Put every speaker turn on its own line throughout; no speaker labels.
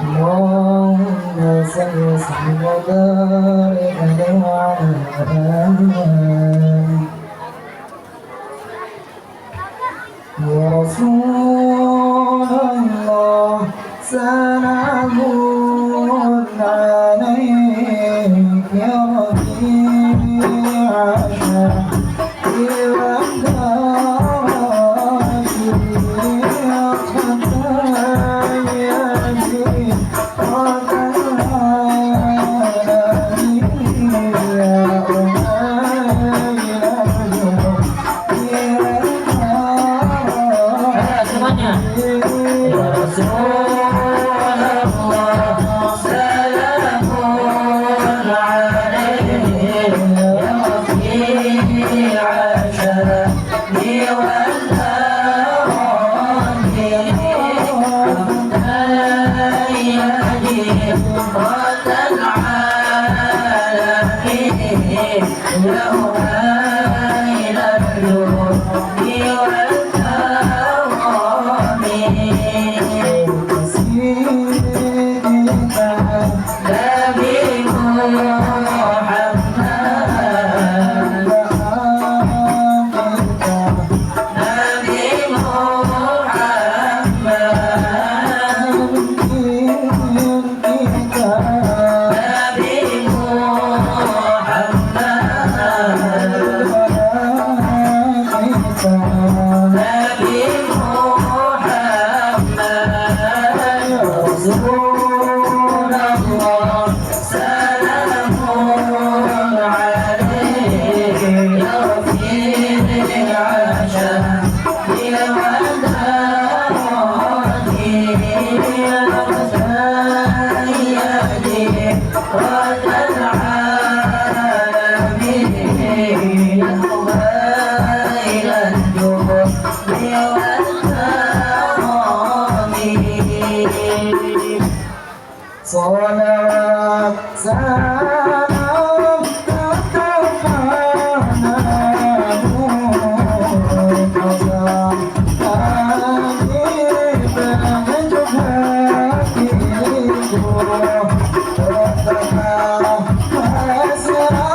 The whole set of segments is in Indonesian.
اللهم صل وسلم وبارك عليه وعلى آله ورسول الله سلام عليك يا رفيع صلوات سلام تتفانى قضاء حبيب وجهك ربنا أسرار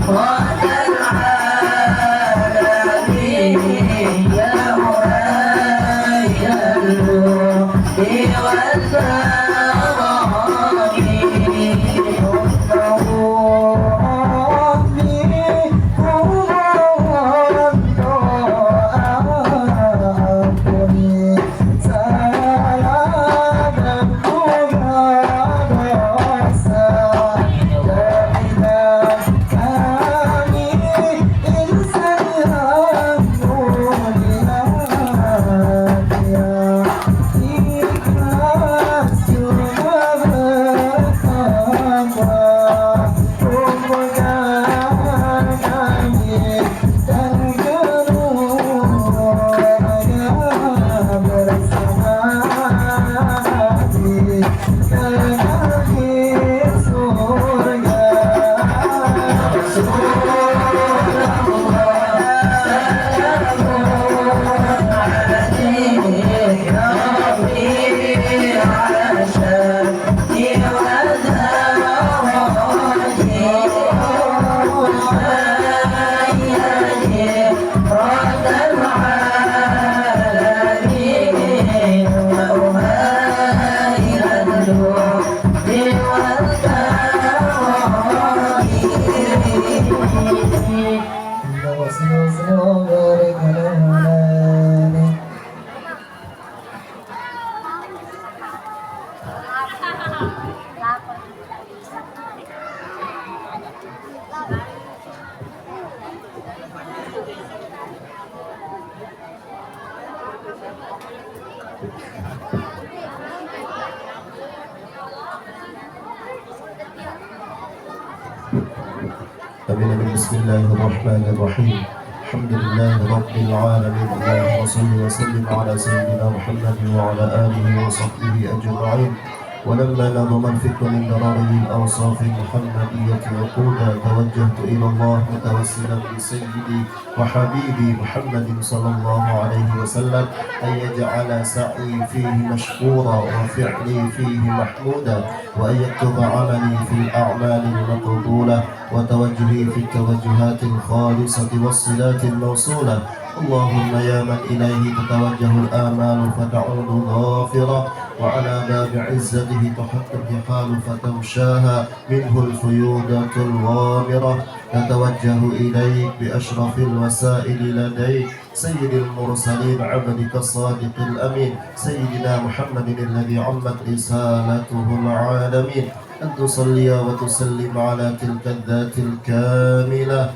وتنعى وحسن حسن وبارك له
بسم الله الرحمن الرحيم الحمد لله رب العالمين اللهم صل وسلم على سيدنا محمد وعلى آله وصحبه أجمعين ولما نظم الفكر من ضرائب الأوصاف المحمدية عقودا توجهت إلى الله متوسلا بسيدي وحبيبي محمد صلى الله عليه وسلم أن يجعل سعي فيه مشكورا وفعلي فيه محمودا وأن يكتب عملي في الأعمال المقبولة وتوجهي في التوجهات الخالصة والصلات الموصولة اللهم يا من إليه تتوجه الآمال فتعود ظافرة وعلى باب عزته تحط الرحال فتمشاها منه الفيوضات الغامرة نتوجه إليك بأشرف الوسائل لديك سيد المرسلين عبدك الصادق الأمين سيدنا محمد الذي عمت رسالته العالمين أن تصلي وتسلم على تلك الذات الكاملة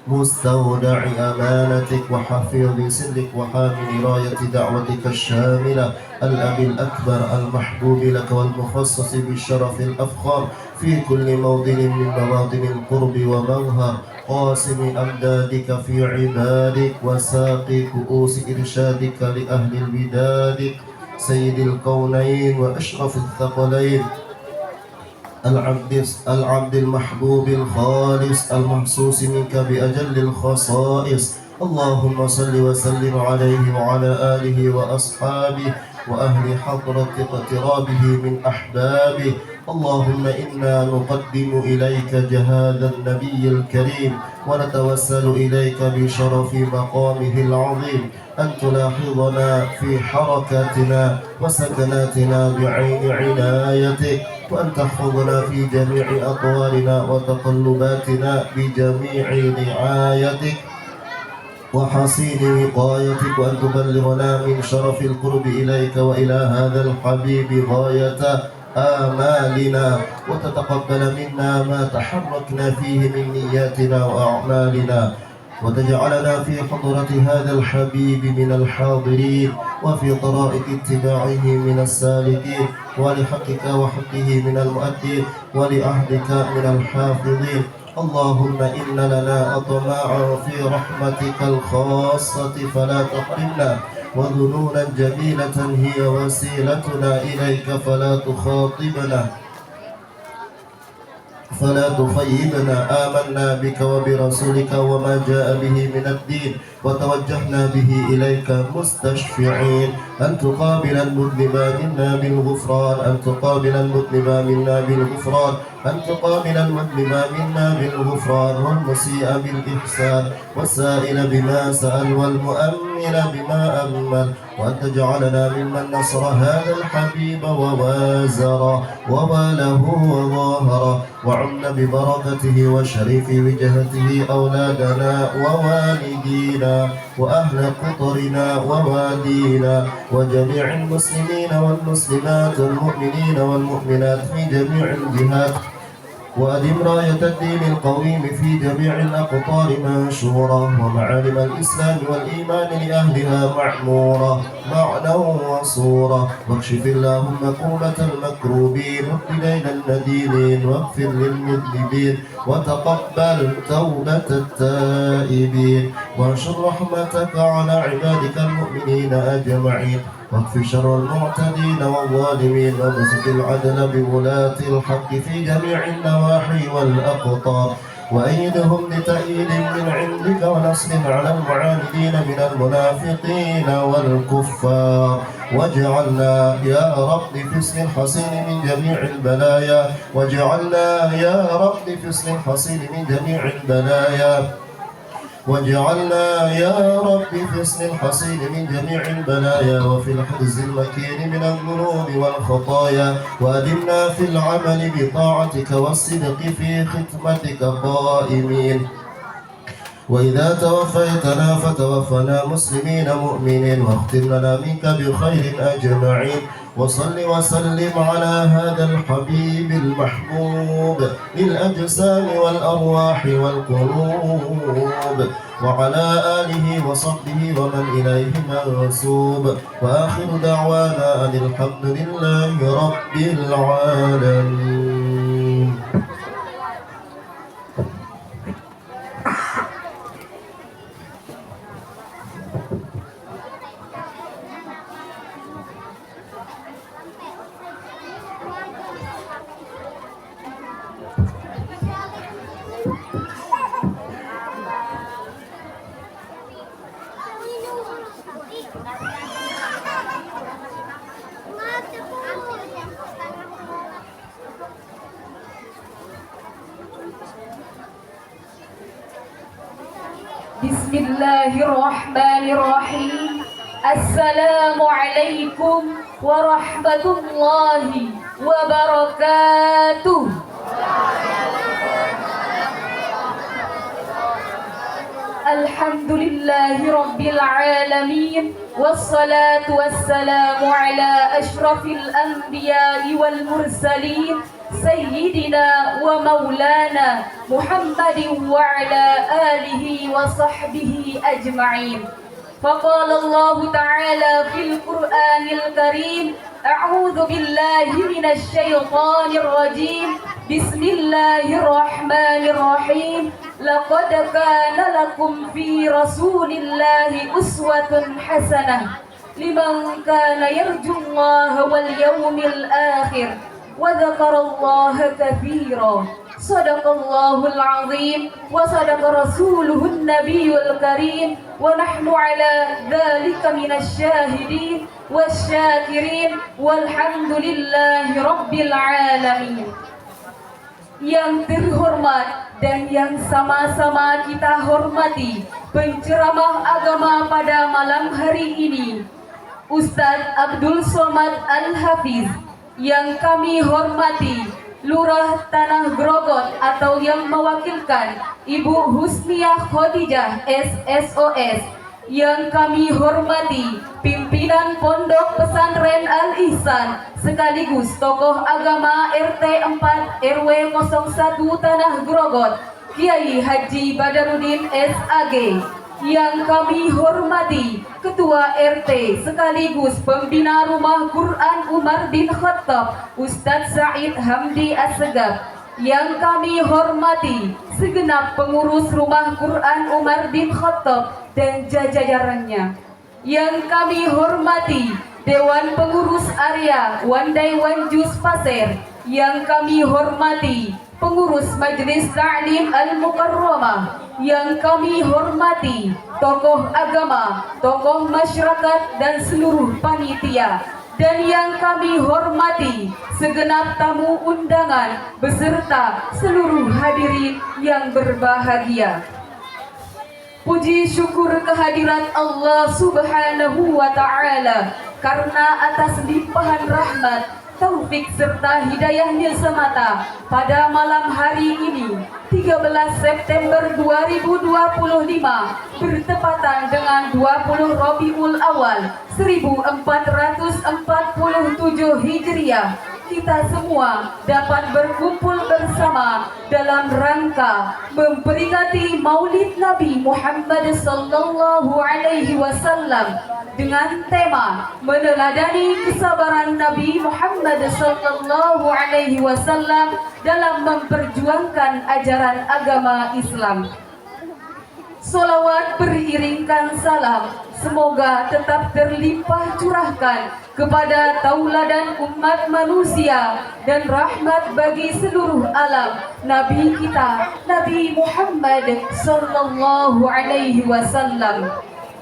مستودع أمانتك وحفيظ سرك وحامل راية دعوتك الشاملة الأب الأكبر المحبوب لك والمخصص بالشرف الأفخر في كل موطن من مواطن القرب ومظهر قاسم أمدادك في عبادك وساقي كؤوس إرشادك لأهل الوداد سيد الكونين وأشرف الثقلين العبد المحبوب الخالص المحسوس منك بأجل الخصائص اللهم صل وسلم عليه وعلى آله وأصحابه وأهل حضرة اقترابه من أحبابه اللهم إنا نقدم إليك جهاد النبي الكريم ونتوسل إليك بشرف مقامه العظيم أن تلاحظنا في حركاتنا وسكناتنا بعين عنايتك وأن تحفظنا في جميع أطوارنا وتقلباتنا بجميع رعايتك وحصين وقايتك وأن تبلغنا من شرف القرب إليك وإلى هذا الحبيب غاية آمالنا وتتقبل منا ما تحركنا فيه من نياتنا وأعمالنا وتجعلنا في حضرة هذا الحبيب من الحاضرين وفي طرائق اتباعه من السالكين ولحقك وحقه من المؤدين ولعهدك من الحافظين اللهم إن لنا أطماعا في رحمتك الخاصة فلا تحرمنا وذنونا جميلة هي وسيلتنا إليك فلا تخيبنا آمنا بك وبرسولك وما جاء به من الدين وتوجهنا به إليك مستشفعين أن تقابل المذنب منا بالغفران أن تقابل المذنب منا بالغفران أن تقابل المذنب منا بالغفران والمسيء بالإحسان والسائل بما سأل والمؤمن بما أمل وأن تجعلنا ممن نصر هذا الحبيب ووازره وواله وظاهره وعم ببركته وشريف وجهته أولادنا ووالدينا وأهل قطرنا ووادينا وجميع المسلمين والمسلمات والمؤمنين والمؤمنات في جميع الجهات وأدم راية الدين القويم في جميع الأقطار منشورة ومعالم الإسلام والإيمان لأهلها معمورة معنى وصورة واكشف اللهم كربة المكروبين واهد المدينين واغفر للمذنبين وتقبل توبة التائبين وانشر رحمتك على عبادك المؤمنين أجمعين واكف شر المعتدين والظالمين وابسط العدل بولاة الحق في جميع النواحي والأقطار وأيدهم بتأييد من عندك ونصر على المعاندين من المنافقين والكفار واجعلنا يا رب في اسم الحصين من جميع البلايا واجعلنا يا رب في اسم الحصين من جميع البلايا واجعلنا يا رب في اسم الحصين من جميع البلايا وفي الحرز المكين من الذنوب والخطايا وأدمنا في العمل بطاعتك والصدق في ختمتك قائمين وإذا توفيتنا فتوفنا مسلمين مؤمنين واختم لنا منك بخير أجمعين وصل وسلم على هذا الحبيب المحبوب للأجسام والأرواح والقلوب وعلى آله وصحبه ومن إليه منسوب وآخر دعوانا أن الحمد لله رب العالمين.
Bismillahirrahmanirrahim. Assalamualaikum warahmatullahi wabarakatuh. Alhamdulillahi rabbil alamin. Wassalatu wassalamu ala ashrafil anbiya'i wal mursalin Sayyidina wa maulana Muhammadin wa ala alihi wa sahbihi ajma'in. Faqala Allah ta'ala fil Qur'anil Karim, a'udzu billahi minasy syaithanir rajim. Bismillahirrahmanirrahim. Laqad kana lakum fi Rasulillahi uswatun hasanah liman kana yarjullaha wal yawmil akhir wa dzakarallaha katsiran. Shadaqallahul azim wa sadaqa rasuluhun nabiyyul karim wa nahnu ala dzalika minasy syahidin wasyakirin walhamdulillahi rabbil alamin. Yang terhormat dan yang sama-sama kita hormati penceramah agama pada malam hari ini, Ustadz Abdul Somad Al-Hafiz. Yang kami hormati Lurah Tanah Grogot atau yang mewakilkan Ibu Husniah Khadijah SSOS. Yang kami hormati pimpinan Pondok Pesantren Al-Ihsan sekaligus tokoh agama RT 4 RW 01 Tanah Grogot, Kiai Haji Badarudin SAG. Yang kami hormati Ketua RT sekaligus Pembina Rumah Quran Umar bin Khattab, Ustadz Said Hamdi Assegaf. Yang kami hormati segenap pengurus Rumah Quran Umar bin Khattab dan jajarannya. Yang kami hormati Dewan Pengurus Area Wandai Wanjus Pasir. Yang kami hormati pengurus Majelis Ta'lim Al-Mukarramah. Yang kami hormati tokoh agama, tokoh masyarakat dan seluruh panitia. Dan yang kami hormati segenap tamu undangan beserta seluruh hadirin yang berbahagia. Puji syukur kehadirat Allah Subhanahu wa Ta'ala karena atas limpahan rahmat, taufik serta hidayahnya semata pada malam hari ini 13 September 2025 bertepatan dengan 20 Rabiul Awal 1447 Hijriah, kita semua dapat berkumpul bersama dalam rangka memperingati Maulid Nabi Muhammad sallallahu alaihi wasallam dengan tema meneladani kesabaran Nabi Muhammad sallallahu alaihi wasallam dalam memperjuangkan ajaran agama Islam. Solawat beriringkan salam semoga tetap terlimpah curahkan kepada tauladan umat manusia dan rahmat bagi seluruh alam Nabi kita Nabi Muhammad sallallahu alaihi wasallam.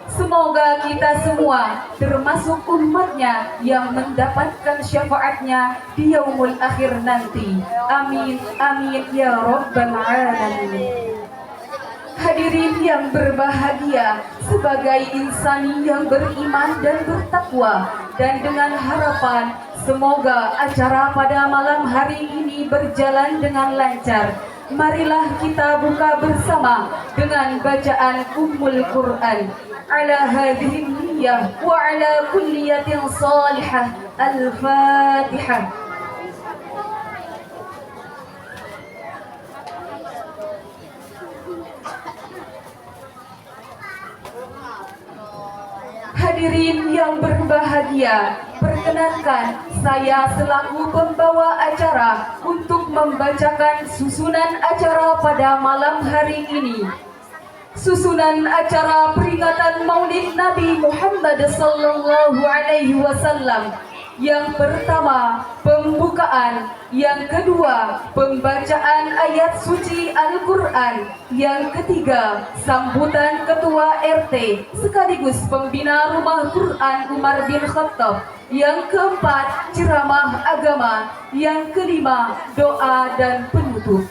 Semoga kita semua termasuk umatnya yang mendapatkan syafaatnya di yaumul akhir nanti. Amin amin ya rabbal alamin. Hadirin yang berbahagia, sebagai insani yang beriman dan bertakwa, dan dengan harapan semoga acara pada malam hari ini berjalan dengan lancar, marilah kita buka bersama dengan bacaan Ummul Quran. Ala hadhihi niyyah wa ala kulliyatin salihah. Al-Fatihah. Hadirin yang berbahagia, perkenankan saya selaku pembawa acara untuk membacakan susunan acara pada malam hari ini. Susunan acara peringatan Maulid Nabi Muhammad sallallahu alaihi wasallam. Yang pertama, pembukaan. Yang kedua, pembacaan ayat suci Al-Quran. Yang ketiga, sambutan Ketua RT sekaligus pembina Rumah Quran Umar bin Khattab. Yang keempat, ceramah agama. Yang kelima, doa dan penutup.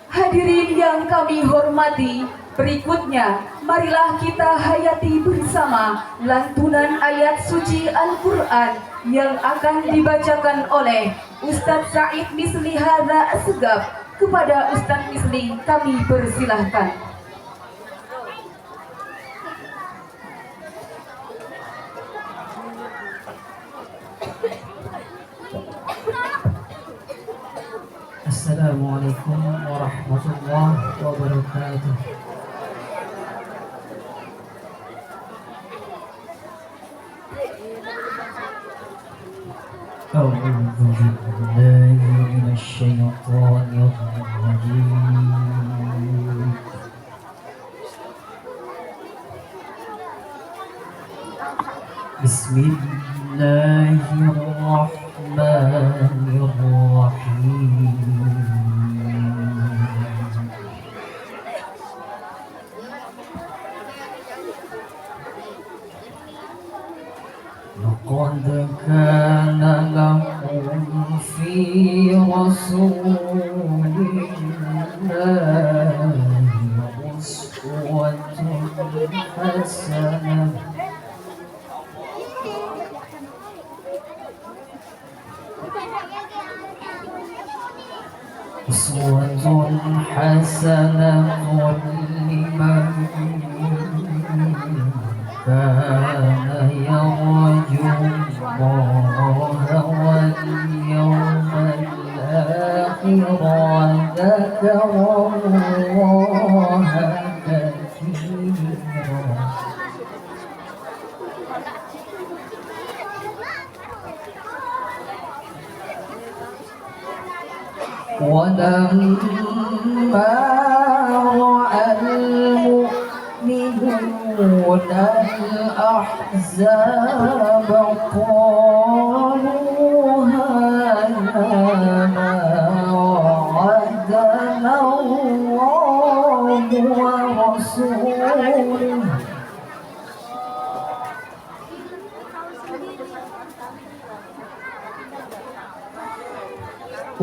Hadirin yang kami hormati, berikutnya marilah kita hayati bersama lantunan ayat suci Al-Quran yang akan dibacakan oleh Ustadz Said Misli Hadza Asgab. Kepada Ustadz Misli kami persilahkan.
Assalamualaikum warahmatullahi wabarakatuh. A'udzu billahi minasyaitonir rajim. Bismillahirrahmanirrahim. Laqad kana lakum fi rasulillahi uswatun hasanah. Uswatun hasanatun liman kana yarju Allaha wal yawmal akhir wa dzakara Allaha katsira. وَلَمَّا رَأَى الْمُؤْمِنُونَ الْأَحْزَابَ قَالُوا هَذَا مَا وَعَدَنَا اللَّهُ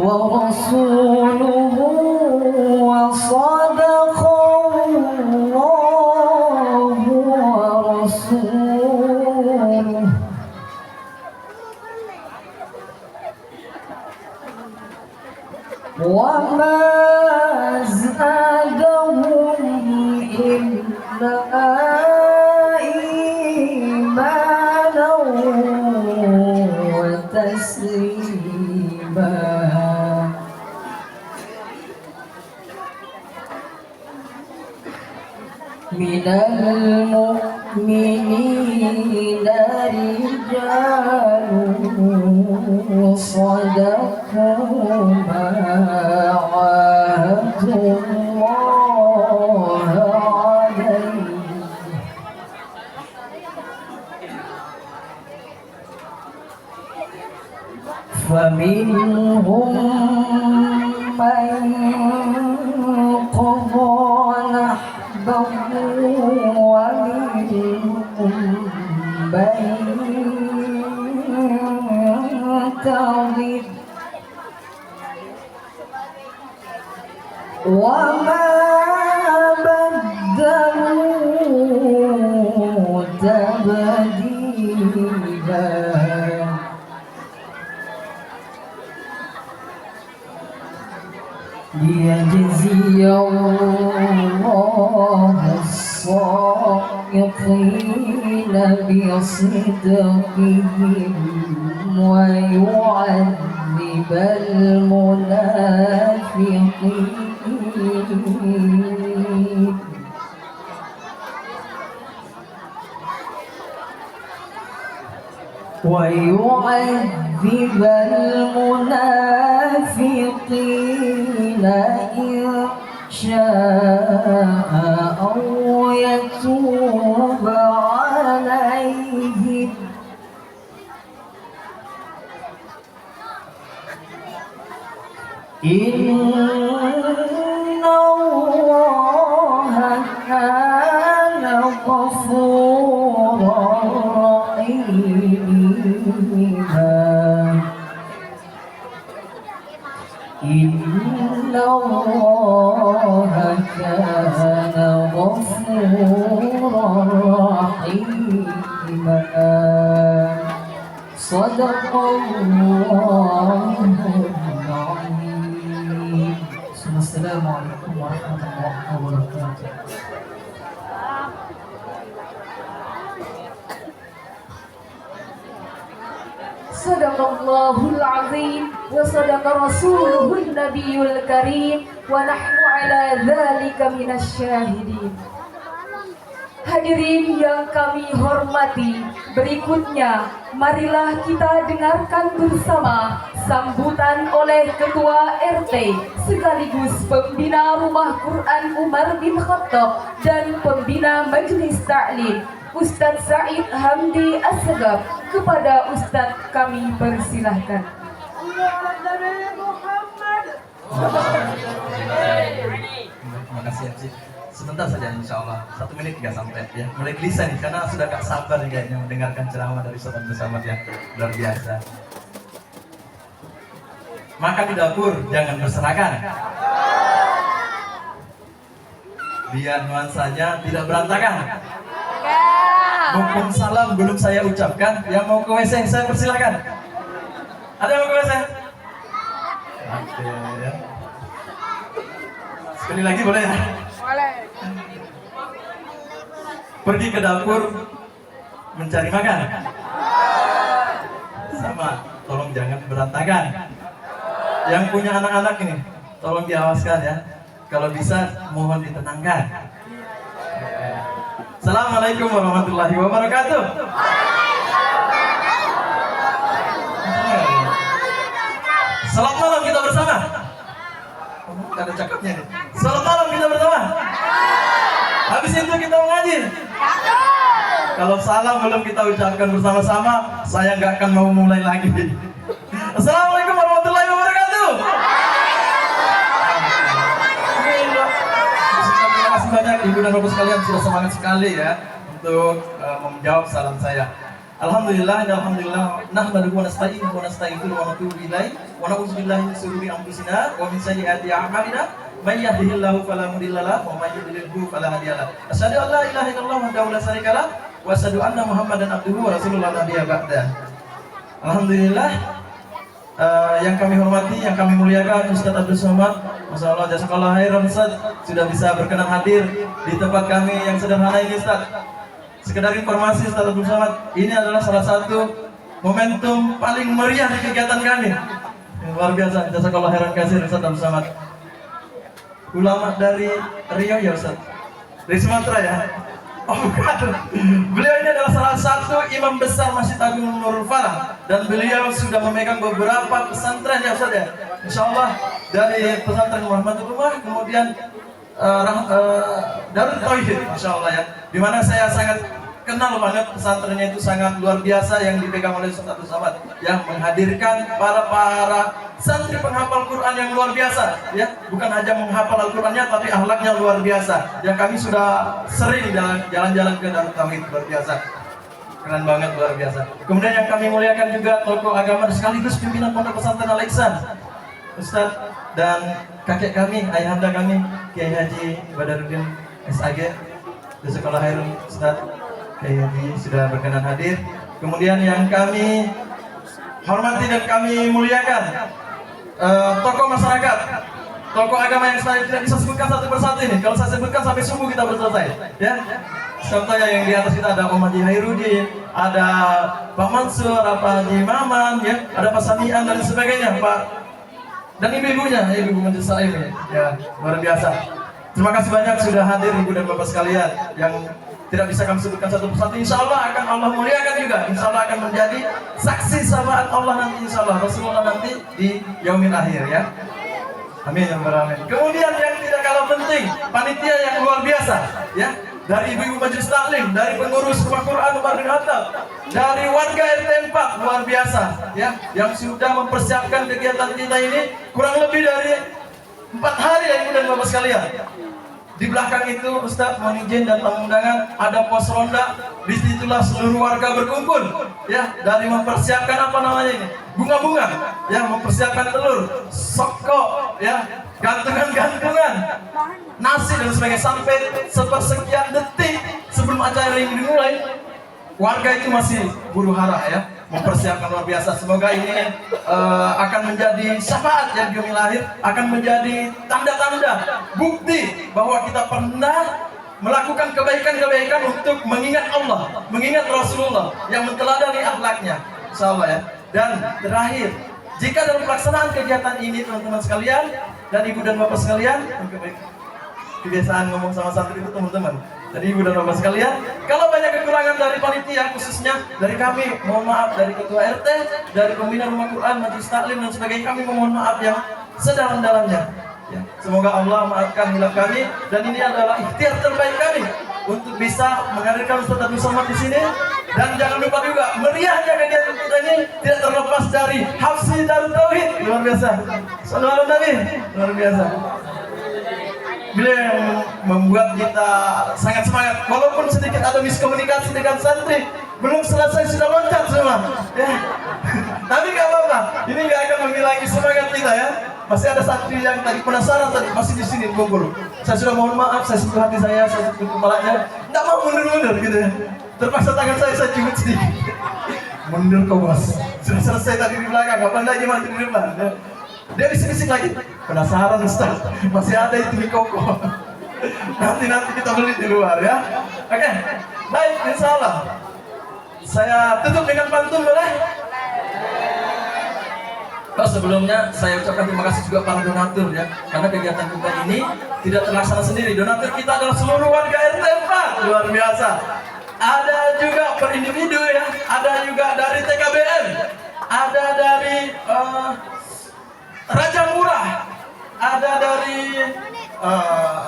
وَرَسُولُهُ وصدق الله ورسوله وما زادهم إلا إيمانا وتسليما. من المؤمنين رجال صدقوا ما عاهدوا الله عليه فمنهم من قضى نحبه ومنهم من ينتظر وما بدلوا تبديلا. ليجزي الله الصادقين بصدقهم ويعذب المنافقين إن شاء أو يتوب عليهم إن الله كان غفورا رحيما إن الله كان غفورا رحيما صدق الله العظيم. السلام عليكم ورحمة الله وبركاته.
Sadaqallahul azim wa sadaqa rasuluhun nabiyul karim wa nahnu ala dzalika minasyahidin. Hadirin yang kami hormati, berikutnya marilah kita dengarkan bersama sambutan oleh Ketua RT sekaligus Pembina Rumah Quran Umar bin Khattab dan Pembina Majelis Ta'lim Ustadz Said Hamdi Assegaf. Kepada Ustadz kami persilahkan.
Terima kasih Cik. Sebentar saja insya Allah, 1 menit nggak sampai ya. Mulai gelisah nih karena sudah gak sabar nih kayaknya mendengarkan ceramah dari sahabat-sahabat yang luar biasa. Maka di dapur jangan berserakan. Biar nuansanya tidak berantakan. Mumpung salam belum saya ucapkan, yang mau ke WC saya persilakan. Ada yang mau ke WC? Oke ya. Sekali lagi boleh ya? Boleh. Pergi ke dapur mencari makan. Sama, tolong jangan berantakan. Yang punya anak-anak ini, tolong diawaskan ya. Kalau bisa mohon ditenangkan. Assalamualaikum warahmatullahi wabarakatuh. Selamat malam kita bersama. Gak ada cakapnya nih. Selamat malam kita bersama. Habis itu kita mengaji. Kalau salam belum kita ucapkan bersama-sama, saya nggak akan mau mulai lagi. Assalamualaikum warahmatullahi wabarakatuh. Terima kasih banyak ibu dan bapak sekalian sudah semangat sekali ya untuk menjawab salam saya. Alhamdulillah, nahmaduhu wa nasta'inuhu wa nastaghfiruhu wa natubu ilaihi wa na'udzu billahi min shururi anfusina wa min sayyiati a'malina may yahdihillahu fala mudilla lahu wa may yudlilhu fala hadiya lahu. Asyhadu an la ilaha illallah wahdahu la syarika lahu wa asyhadu anna Muhammadan abduhu wa rasulullah nabiyya ba'da. Alhamdulillah, yang kami hormati, yang kami muliakan Ustadz Abdul Somad, Masya Allah, jazakallah khairan Ustadz, sudah bisa berkenan hadir di tempat kami yang sederhana ini Ustadz. Sekedar informasi Ustadz Abdul Somad, ini adalah salah satu momentum paling meriah di kegiatan kami. Luar biasa, jazakallah khairan katsir Ustadz Abdul Somad. Ulama dari Riau ya Ustadz? Dari Sumatera ya? Oh bukan, beliau ini adalah salah satu imam besar Masjid Agung Nurul Falah dan beliau sudah memegang beberapa pesantren ya Ustaz ya. Insya Allah dari pesantren Muhammadullah, kemudian Darul Tauhid Insya Allah ya, dimana saya sangat kenal banget pesantrennya, itu sangat luar biasa yang dipegang oleh Ustaz Abdul Somad yang menghadirkan para santri penghafal Quran yang luar biasa ya, bukan hanya menghafal Al-Qurannya tapi akhlaknya luar biasa yang kami sudah sering jalan-jalan ke Darul Tauhid, luar biasa, keren banget, luar biasa. Kemudian yang kami muliakan juga tokoh agama sekaligus pimpinan Pondok Pesantren Al-Ihsan Ustaz dan kakek kami, ayahanda kami Kiai Haji Badaruddin SAG, jazakallahu khairan Ustaz. Kiai Haji sudah berkenan hadir. Kemudian yang kami hormati dan kami muliakan tokoh masyarakat tokoh agama yang saya tidak bisa sebutkan satu persatu ini. Kalau saya sebutkan sampai subuh kita berselesai. Ya, contohnya yang di atas kita ada Om Haji Hairudin, ada Pak Mansur, Pak Haji Maman, ya, ada Pak Samian dan sebagainya, Pak, dan ibu-ibunya, ibu Majelis Taklim, ya, luar biasa. Terima kasih banyak sudah hadir ibu dan bapak sekalian yang tidak bisa kami sebutkan satu persatu. Insya Allah akan Allah muliakan juga. Insya Allah akan menjadi saksi syafaat Allah nanti, Insya Allah Rasulullah nanti di yaumil akhir, ya. Amin ya rabbal alamin. Kemudian yang tidak kalah penting, panitia yang luar biasa, ya. Dari ibu-ibu Majelis Taklim, dari pengurus Rumah Quran Umar bin Khattab, dari warga RT 4 luar biasa, ya, yang sudah mempersiapkan kegiatan kita ini kurang lebih dari 4 hari ya ibu dan bapak sekalian. Di belakang itu Ustadz mohon izin dan tamu undangan ada pos ronda. Disitulah seluruh warga berkumpul, ya, dari mempersiapkan apa namanya ini, bunga-bunga, ya, mempersiapkan telur, soko, ya, gantungan-gantungan, nasi dan sebagainya, sampai sepersekian detik sebelum acara ini dimulai, warga itu masih huru hara, ya, mempersiapkan luar biasa. Semoga ini akan menjadi syafaat yang di yaumil akhir, akan menjadi tanda-tanda bukti bahwa kita pernah melakukan kebaikan-kebaikan untuk mengingat Allah, mengingat Rasulullah yang menteladani akhlaknya, insyaallah, ya. Dan terakhir, jika dalam pelaksanaan kegiatan ini teman-teman sekalian dan ibu dan bapak sekalian, kebiasaan ngomong sama santri itu teman-teman. Jadi ibu dan bapak sekalian, kalau banyak kekurangan dari panitia, khususnya dari kami, mohon maaf, dari ketua RT, dari pembina Rumah Quran, Majelis Taklim dan sebagainya, kami mohon maaf yang sedalam-dalamnya. Ya, semoga Allah maafkan hilaf kami, dan ini adalah ikhtiar terbaik kami untuk bisa menghadirkan Ustaz Abdul Somad di sini. Dan jangan lupa juga meriahnya kegiatan kita ini tidak terlepas dari Hafsi Darut Tauhid, luar biasa. Sallallahu alaihi wasallam, luar biasa. Beliau yang membuat kita sangat semangat, walaupun sedikit ada miskomunikasi dengan santri, belum selesai sudah loncat semua, ya. Tapi nggak apa-apa, ini nggak akan menghilangi semangat kita, ya. Masih ada santri yang tadi penasaran tadi masih di sini kumpul. Saya sudah mohon maaf, saya sentuh hati saya sentuh kepalanya, nggak mau mundur-mundur gitu, ya. Terpaksa tangan saya ciut sedikit. Mundur kau bos, sudah selesai tadi di belakang, kapan lagi mati di depan, ya. Dia bisik-bisik lagi, penasaran Ustaz, masih ada itu di koko. Nanti kita beli di luar, ya. Oke, baik, insya Allah. Saya tutup dengan pantun, boleh? Oh, sebelumnya saya ucapkan terima kasih juga para donatur, ya, karena kegiatan kita ini tidak terlaksana sendiri. Donatur kita adalah seluruh warga RT 4, luar biasa. Ada juga per individu, ya, ada juga dari TKBM, ada dari Raja Murah, ada dari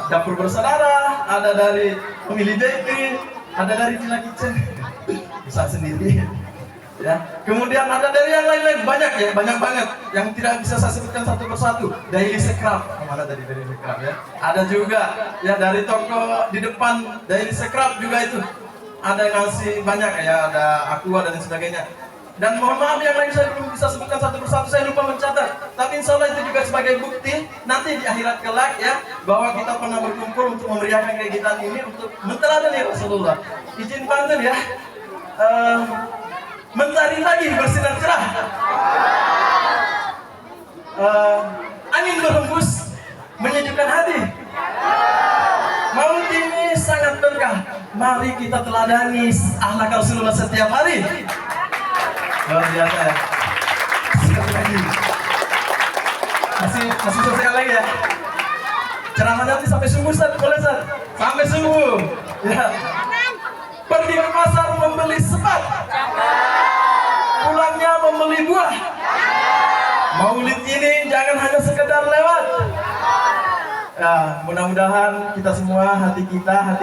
Dapur Bersaudara, ada dari Pemilih Bakery, ada dari Cila Kitchen, bisa sendiri, ya. Kemudian ada dari yang lain-lain, banyak, ya, banyak banget yang tidak bisa saya sebutkan satu persatu. Daily Scrap, kemana tadi Daily Scrap, ya? Ada juga, ya, dari toko di depan Daily Scrap juga itu ada yang ngasih banyak, ya, ada Aqua dan sebagainya. Dan mohon maaf yang lain saya belum bisa sebutkan satu persatu, saya lupa mencatat. Tapi insya Allah itu juga sebagai bukti nanti di akhirat kelak, ya, bahwa kita pernah berkumpul untuk memeriahkan kegiatan ini untuk menteladani Rasulullah. Izin pantun, ya. Mentari lagi bersinar cerah, angin berhembus menyejukkan hati. Maulid ini sangat berkah. Mari kita teladani akhlak Rasulullah setiap hari. Luar biasa, ya. Sekali lagi. Masih sosial lagi, ya. Ceramahnya nanti sampai subuh, Ustaz, boleh, Ustaz? Sampai subuh, ya. Pergi ke pasar membeli sepat, pulangnya membeli buah. Maulid ini jangan hanya sekedar lewat. Ya, mudah-mudahan kita semua, hati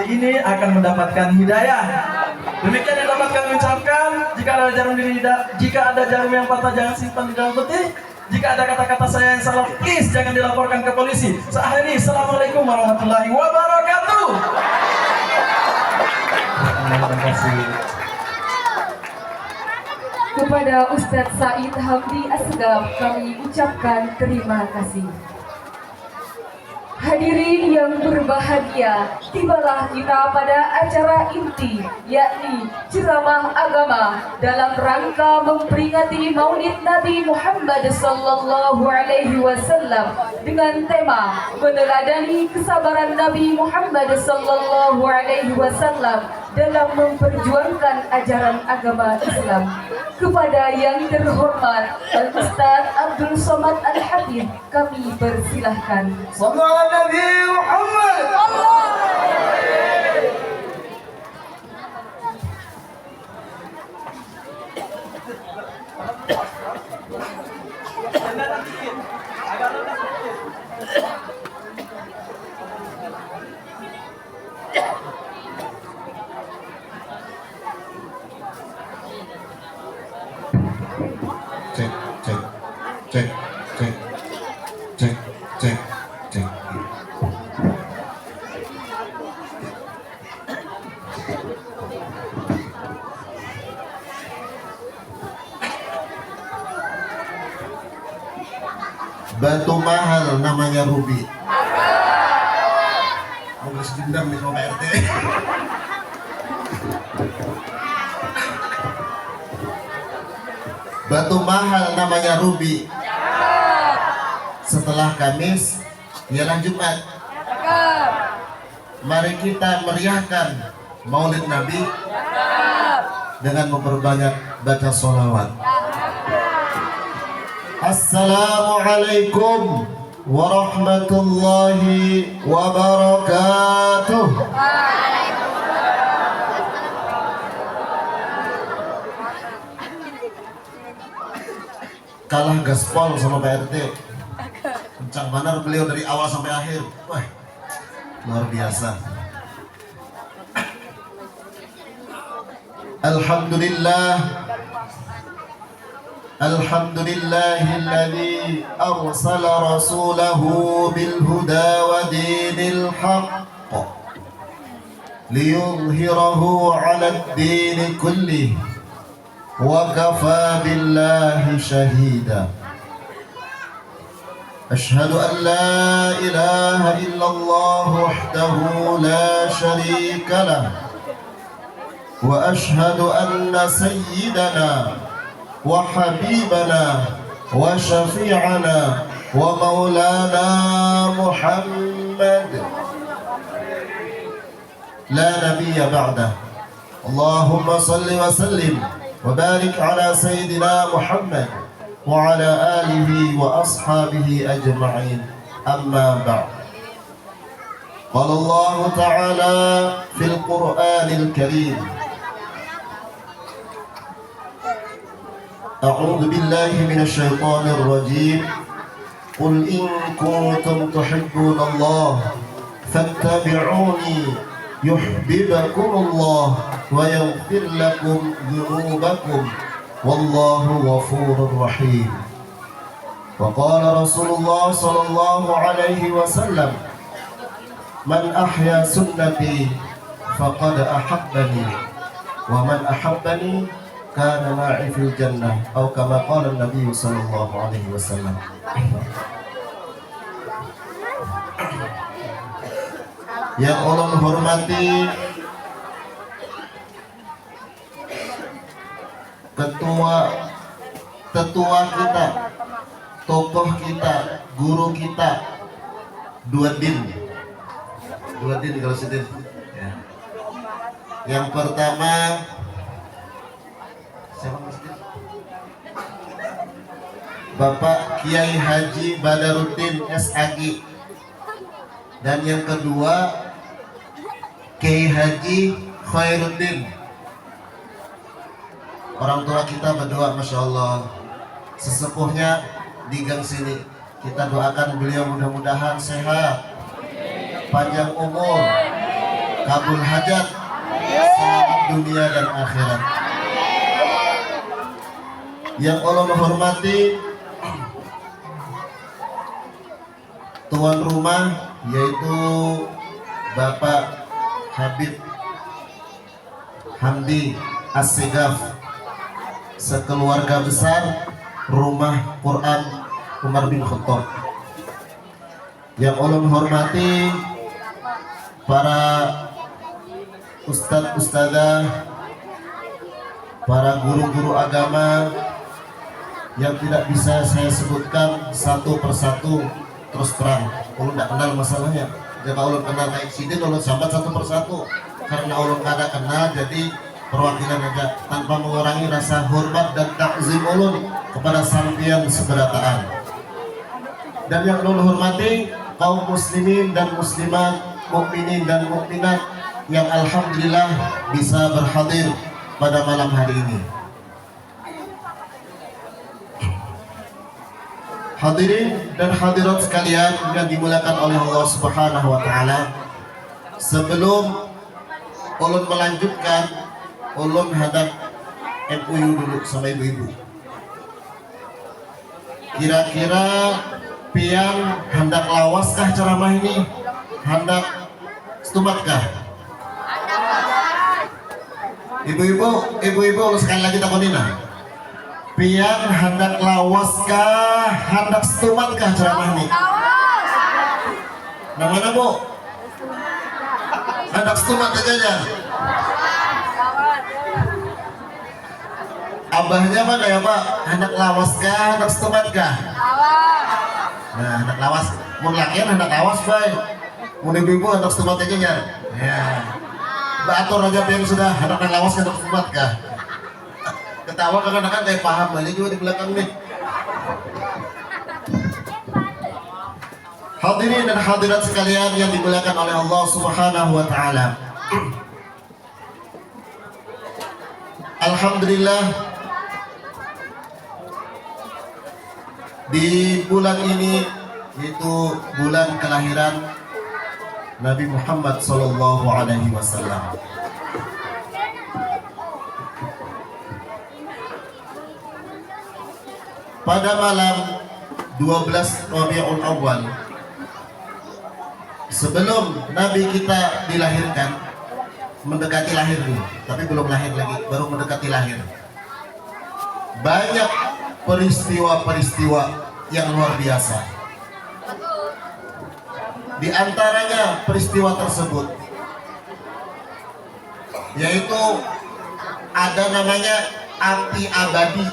ini akan mendapatkan hidayah. Demikian yang dapat kami ucapkan. Jika ada jarum yang patah, jangan simpan di dalam peti. Jika ada kata-kata saya yang salah, please jangan dilaporkan ke polisi. Seakhiri, assalamualaikum warahmatullahi wabarakatuh.
Terima kasih.
Kepada Ustadz Said Hamdi Asgaf kami ucapkan terima kasih. Hadirin yang berbahagia, tibalah kita pada acara inti, yakni ceramah agama dalam rangka memperingati Maulid Nabi Muhammad SAW dengan tema meneladani kesabaran Nabi Muhammad SAW dalam memperjuangkan ajaran agama Islam. Kepada yang terhormat Al-Ustaz Abdul Somad Al-Habib, kami persilahkan.
Sallu ala Nabi Muhammad.
Cek, cek, cek, cek, cek, cek, cek. Batu mahal namanya ruby. Mau dendam nih sama RT. Batu mahal namanya ruby. Setelah Kamis ialah Jumat. Mari kita meriahkan Maulid Nabi dengan memperbanyak baca sholawat. Assalamualaikum warahmatullahi wabarakatuh. Kalah gaspol sama Pak RT. Kencang benar beliau dari awal sampai akhir. Wah, luar biasa. Alhamdulillah. Alhamdulillahilladzi arsala rasulahu bil huda wa dinil haqq liyudhhirahu 'ala ad-din kullih wa kafa billahi shahida. Ashhadu an la ilaha illallah wahdahu la sharika lah wa ashhadu anna sayyidana wa habibana wa syafi'ana wa maulana Muhammad la nabiyya ba'dah. Allahumma salli wa sallim wa barik ala sayyidina Muhammad wa ala alihi wa ashabihi ajma'in. Amma ba'd. Qala Allah ta'ala fil Qur'anil Karim, أعوذ بالله من الشيطان الرجيم قل إن كنتم تحبون الله فاتبعوني يحببكم الله ويغفر لكم ذنوبكم والله غفور رحيم. وقال رسول الله صلى الله عليه وسلم من أحيا سنتي فقد أحبني ومن أحبني kana ma'i fil jannah atau kama qala Nabi sallallahu alaihi wasallam. Yang Allah menghormati tetua kita, tokoh kita, guru kita, dua din kalau sedih ya. Yang pertama Bapak Kiai Haji Badaruddin SAG, dan yang kedua Kiai Haji Khairuddin. Orang tua kita berdoa, Masya Allah, sesepuhnya di gang sini. Kita doakan beliau mudah-mudahan sehat, panjang umur, kabul hajat, selamat dunia dan akhirat. Yang Allah menghormati tuan rumah, yaitu Bapak Habib Hamdi As-Segaf, sekeluarga besar Rumah Quran Umar bin Khattab. Yang ulun hormati para ustadz ustadzah, para guru-guru agama yang tidak bisa saya sebutkan satu persatu, terus terang ulun tidak kenal masalahnya. Jika ulun kenal kayak sini, ulun sambat satu persatu. Karena ulun kada kenal, jadi perwakilan aja tanpa mengurangi rasa hormat dan takzim ulun kepada sampian seberataan. Dan yang ulun hormati kaum muslimin dan muslimat, mukminin dan mukminat yang alhamdulillah bisa berhadir pada malam hari ini. Hadirin dan hadirat sekalian yang dimuliakan oleh Allah Subhanahu wa taala. Sebelum ulun melanjutkan, ulun hadap MUU dulu sama ibu-ibu. Kira-kira pian hendak lawaskah ceramah ini? Hendak stumatkah? Ibu-ibu sekali lagi takonina. Pian hendak lawaskah, hendak stumatkah ceramah ini? Nah mana bu? Hendak stumat aja. Abahnya mana ya pak? Hendak lawaskah, hendak stumatkah? Nah, hendak lawas, mau lakian hendak lawas baik, mau ibu hendak stumat aja ya. Batur aja yang sudah hendak lawas hendak stumat kah? Ketawa kadang-kadang kayak paham aja juga di belakang nih. Hadirin dan hadirat sekalian yang dimuliakan oleh Allah Subhanahu wa taala. Alhamdulillah, di bulan ini, yaitu bulan kelahiran Nabi Muhammad Sallallahu Alaihi Wasallam, pada malam 12 Rabiul Awal, sebelum Nabi kita dilahirkan, mendekati lahir dulu, tapi belum lahir lagi, baru mendekati lahir, banyak peristiwa-peristiwa yang luar biasa. Di antaranya peristiwa tersebut yaitu ada namanya api abadi.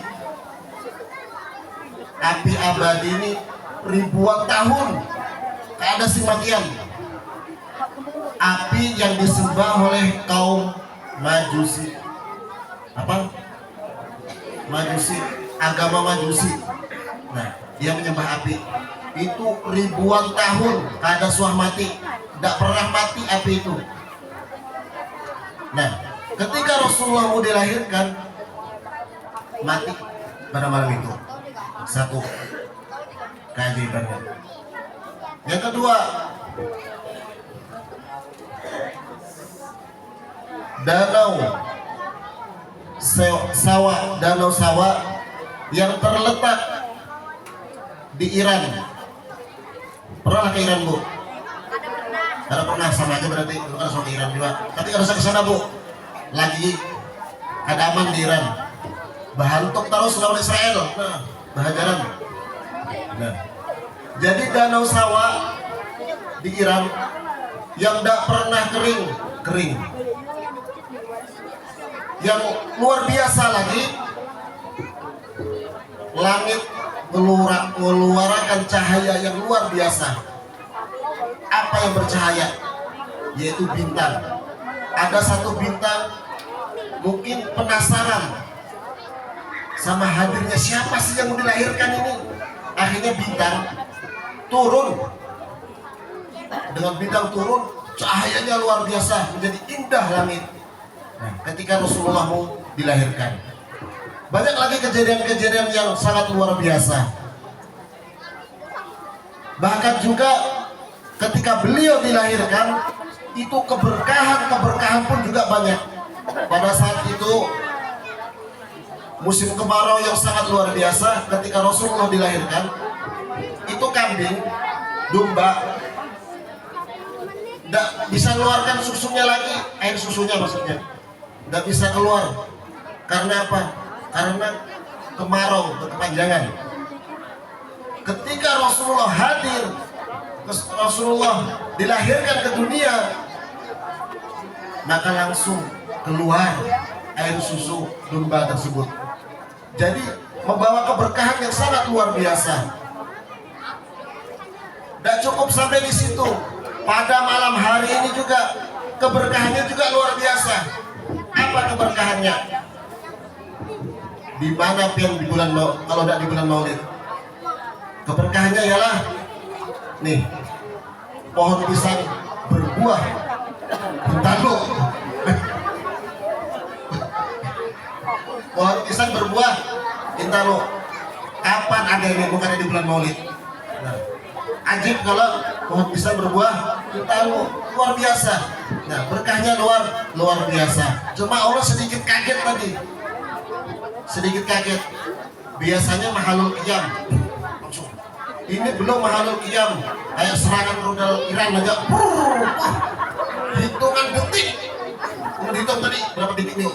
Api abadi ini ribuan tahun tak ada sematian. Api yang disembah oleh kaum Majusi. Apa? Majusi, agama Majusi. Nah, dia menyembah api. Itu ribuan tahun ada suah mati, tidak pernah mati api itu. Nah, ketika Rasulullah mau dilahirkan, mati pada malam itu. Satu keajaibannya. Yang kedua, danau Sawa yang terletak di Iran. Pernah ke Iran bu? Ada pernah, sama aja berarti bukan sama ke Iran juga. Tapi kalau saya kesana bu, lagi ada aman di Iran. Bahantuk terus lawan Israel. Nah, bahajaran. Nah, jadi danau Sawa di Iran yang tidak pernah kering. Yang luar biasa lagi, langit mengeluarkan cahaya yang luar biasa. Apa yang bercahaya? Yaitu bintang. Ada satu bintang, mungkin penasaran sama hadirnya siapa sih yang dilahirkan ini. Akhirnya bintang turun. Dengan bintang turun, cahayanya luar biasa, menjadi indah langit. Nah, ketika Rasulullah mau dilahirkan, banyak lagi kejadian-kejadian yang sangat luar biasa. Bahkan juga ketika beliau dilahirkan, itu keberkahan pun juga banyak. Pada saat itu musim kemarau yang sangat luar biasa. Ketika Rasulullah dilahirkan, itu kambing, domba tidak bisa keluarkan susunya lagi, air susunya maksudnya tidak bisa keluar. Karena apa? Karena kemarau berkepanjangan. Ketika Rasulullah hadir Rasulullah dilahirkan ke dunia, maka langsung keluar air susu domba tersebut. Jadi membawa keberkahan yang sangat luar biasa. Tidak cukup sampai di situ. Pada malam hari ini juga keberkahannya juga luar biasa. Apa keberkahannya? Di mana pian di bulan kalau tidak di bulan Maulid? Keberkahannya ialah nih, pohon pisang berbuah bintalo. Pohon pisang berbuah bintalo. Kapan ada ini bukan di bulan Maulid? Nah, ajib kalau pohon pisang berbuah bintalo, luar biasa. Nah, berkahnya luar biasa. Cuma Allah sedikit kaget tadi. Sedikit kaget. Biasanya mahalul qiyam. Ini belum mahalul qiyam. Kayak serangan rudal Iran aja. Hitungan detik. Menghitung tadi berapa detik nih?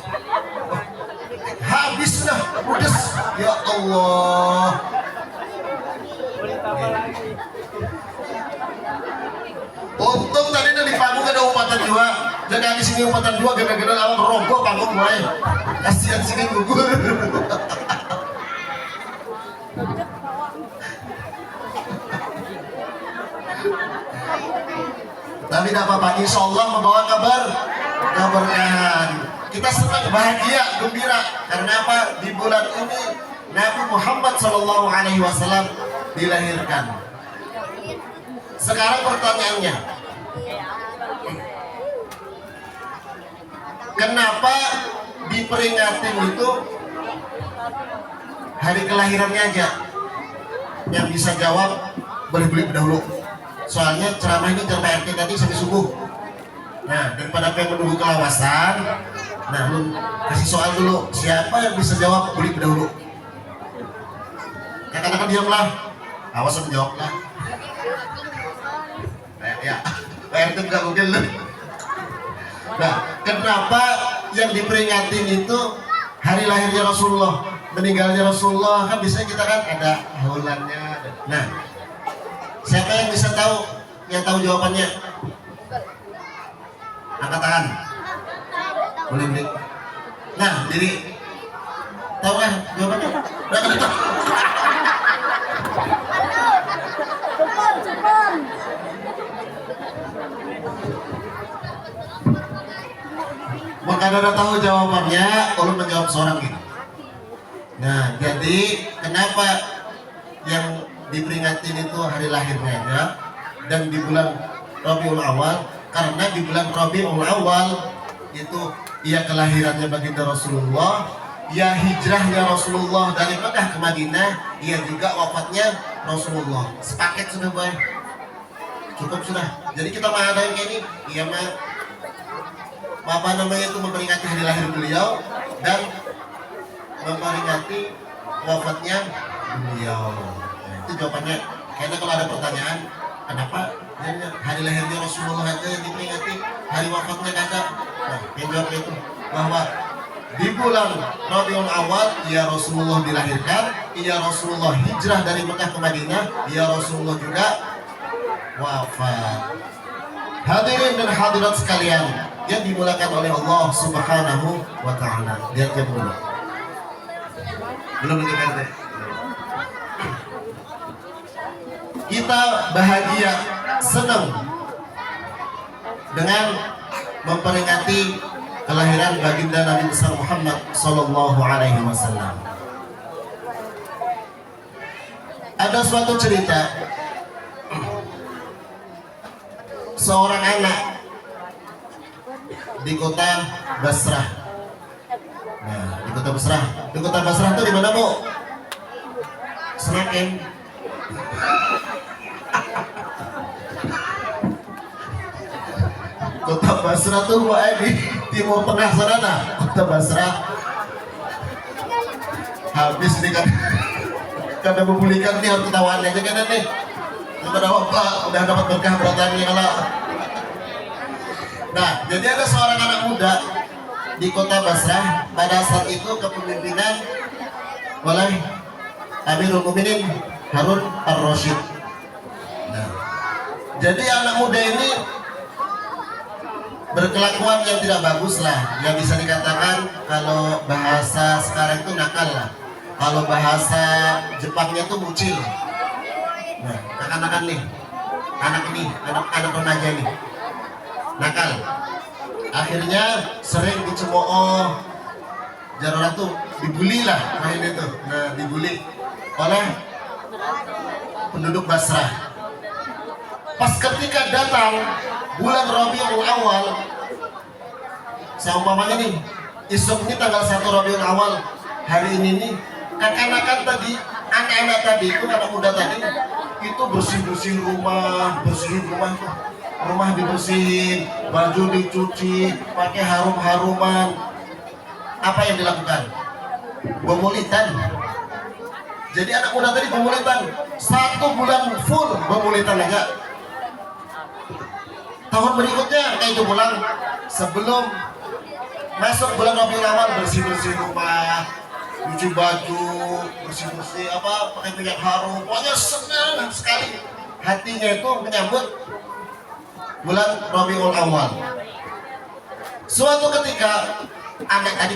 Habis dah, ludes. Ya Allah. Untung tadi di panggung ada umpatan dua. Jadi di sini umpatan dua, gara-gara awal roboh panggung mulai. Kasihan sini gugur. Tapi tidak apa-apa, insya Allah membawa keberkahan. Kita senang, bahagia, gembira. Karena apa? Di bulan ini Nabi Muhammad SAW dilahirkan. Sekarang pertanyaannya, kenapa diperingatin itu hari kelahirannya aja? Yang bisa jawab boleh beli dahulu. Soalnya ceramah ini ceramah RT tadi sampai subuh. Nah, daripada pengen menunggu kelawasan, nah lu kasih soal dulu. Siapa yang bisa jawab beli dahulu? Katakan diamlah. Awas menjawab lah. Ya, RT juga mungkin lu. Nah, kenapa yang diperingatin itu hari lahirnya Rasulullah, meninggalnya Rasulullah? Kan biasanya kita kan ada haulannya. Nah, siapa yang bisa tahu? Yang tahu jawabannya? Angkat tangan. Boleh beli. Nah, jadi tahu kan jawabannya? Maka Anda tahu jawabannya, ulun menjawab seorang gitu. Nah, jadi kenapa yang diperingatin itu hari lahirnya ya? Dan di bulan Rabiul Awal, karena di bulan Rabiul Awal itu ia kelahirannya baginda Rasulullah, ia hijrahnya Rasulullah dari Mekah ke Madinah, ia juga wafatnya Rasulullah. Sepaket sudah boy, cukup sudah. Jadi kita mau ada yang ini, ia mah apa namanya itu memperingati hari lahir beliau dan memperingati wafatnya beliau. Nah, itu jawabannya. Karena kalau ada pertanyaan, kenapa hari lahirnya Rasulullah aja yang diperingati, hari wafatnya kagak? Nah, yang jawab itu bahwa di bulan Rabiul Awal ia Rasulullah dilahirkan, ia Rasulullah hijrah dari Mekah ke Madinah, ia Rasulullah juga wafat. Hadirin dan hadirat sekalian yang dimulakan oleh Allah Subhanahu wa Ta'ala. Lihat jam dulu. Belum lagi berdeh. Kita bahagia, senang dengan memperingati kelahiran baginda Nabi besar Muhammad Sallallahu Alaihi Wasallam. Ada suatu cerita seorang anak di kota Basrah. Nah, di kota Basrah. Di kota Basrah itu di mana, Bu? Seraken. Kota Basrah tuh di timur tengah sana, nah. Kota Basrah. Habis nih kan. Karena memulihkan nih harus ketahuan aja kan nih. Udah dapat berkah beratan kalau. Nah, jadi ada seorang anak muda di kota Basrah pada saat itu kepemimpinan oleh Amirul Mukminin Harun ar-Rasyid. Nah, Jadi anak muda ini berkelakuan yang tidak bagus lah, yang bisa dikatakan kalau bahasa sekarang itu nakal lah. Kalau bahasa Jepangnya tuh mucil. Nah, anak-anak nih, anak remaja nih, nakal. Akhirnya sering dicemooh, jarang tuh dibully lah, main itu. Nah, dibully oleh penduduk Basrah. Pas ketika datang bulan Rabiul Awal, seumpamanya nih, esok ini tanggal 1 Rabiul Awal, hari ini nih, anak-anak tadi itu, anak muda tadi itu bersihin rumah tuh. Rumah dibersihin, baju dicuci, pakai harum-haruman. Apa yang dilakukan? Bemulitan. Jadi anak muda tadi bemulitan 1 bulan full bemulitan aja. Tahun berikutnya kayak itu pulang, sebelum masuk bulan Rabiul Awal bersih-bersih rumah, cuci baju, bersih-bersih pakai minyak harum. Pokoknya senang sekali hatinya itu menyambut bulan Rabiul Awal. Suatu ketika anak tadi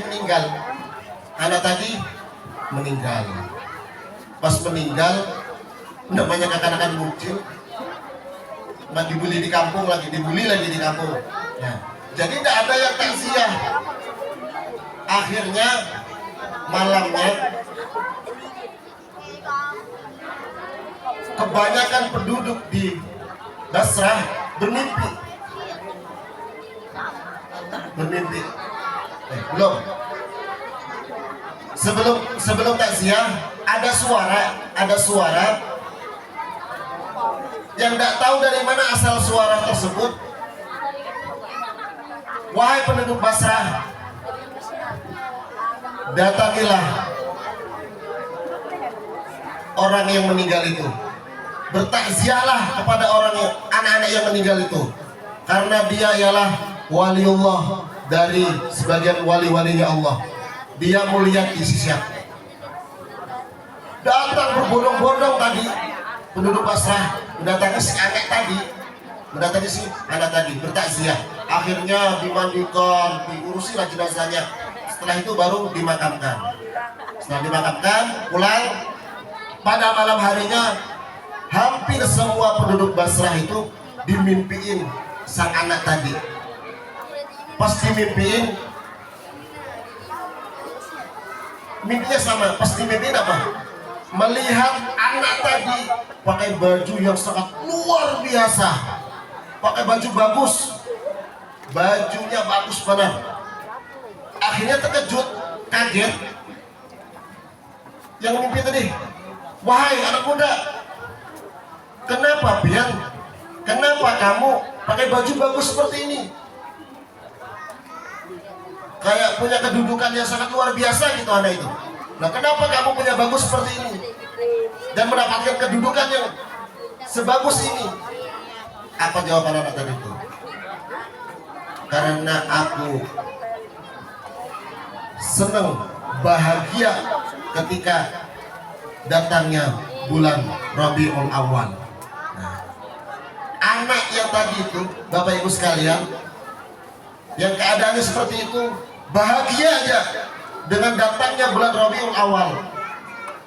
meninggal. Pas meninggal, namanya kekanakan muncul, dibully di kampung lagi, di kampung. Nah, jadi tidak ada yang takziah. Akhirnya malamnya kebanyakan penduduk di Basrah bermimpi. Belum. Sebelum takziah ada suara yang tidak tahu dari mana asal suara tersebut. Wahai penduduk Basrah, datangilah orang yang meninggal itu. Bertakziahlah kepada anak-anak yang meninggal itu, karena dia ialah waliullah dari sebagian wali-walinya Allah. Dia mulia di sisi Allah. Datang berbondong-bondong tadi penduduk Basrah, mendatangi si anak tadi bertakziah. Akhirnya dimandikan, diurusilah jenazahnya. Setelah itu baru dimakamkan. Setelah dimakamkan, pulang. Pada malam harinya, hampir semua penduduk Basrah itu dimimpiin sang anak tadi. Pas dimimpiin, mimpinya sama. Pas dimimpiin apa? Melihat anak tadi pakai baju yang sangat luar biasa, pakai baju bagus, bajunya bagus banget. Akhirnya terkejut, kaget. Yang mimpi tadi, wahai anak muda, kenapa Pian? Kenapa kamu pakai baju bagus seperti ini? Kayak punya kedudukan yang sangat luar biasa gitu anak itu. Nah, kenapa kamu punya bagus seperti ini dan mendapatkan kedudukan yang sebagus ini? Apa jawaban anak tadi itu? Karena aku senang, bahagia ketika datangnya bulan Rabiul Awal. Nah, anak yang tadi itu, Bapak Ibu sekalian, yang keadaannya seperti itu, bahagia aja dengan datangnya bulan Rabiul Awal,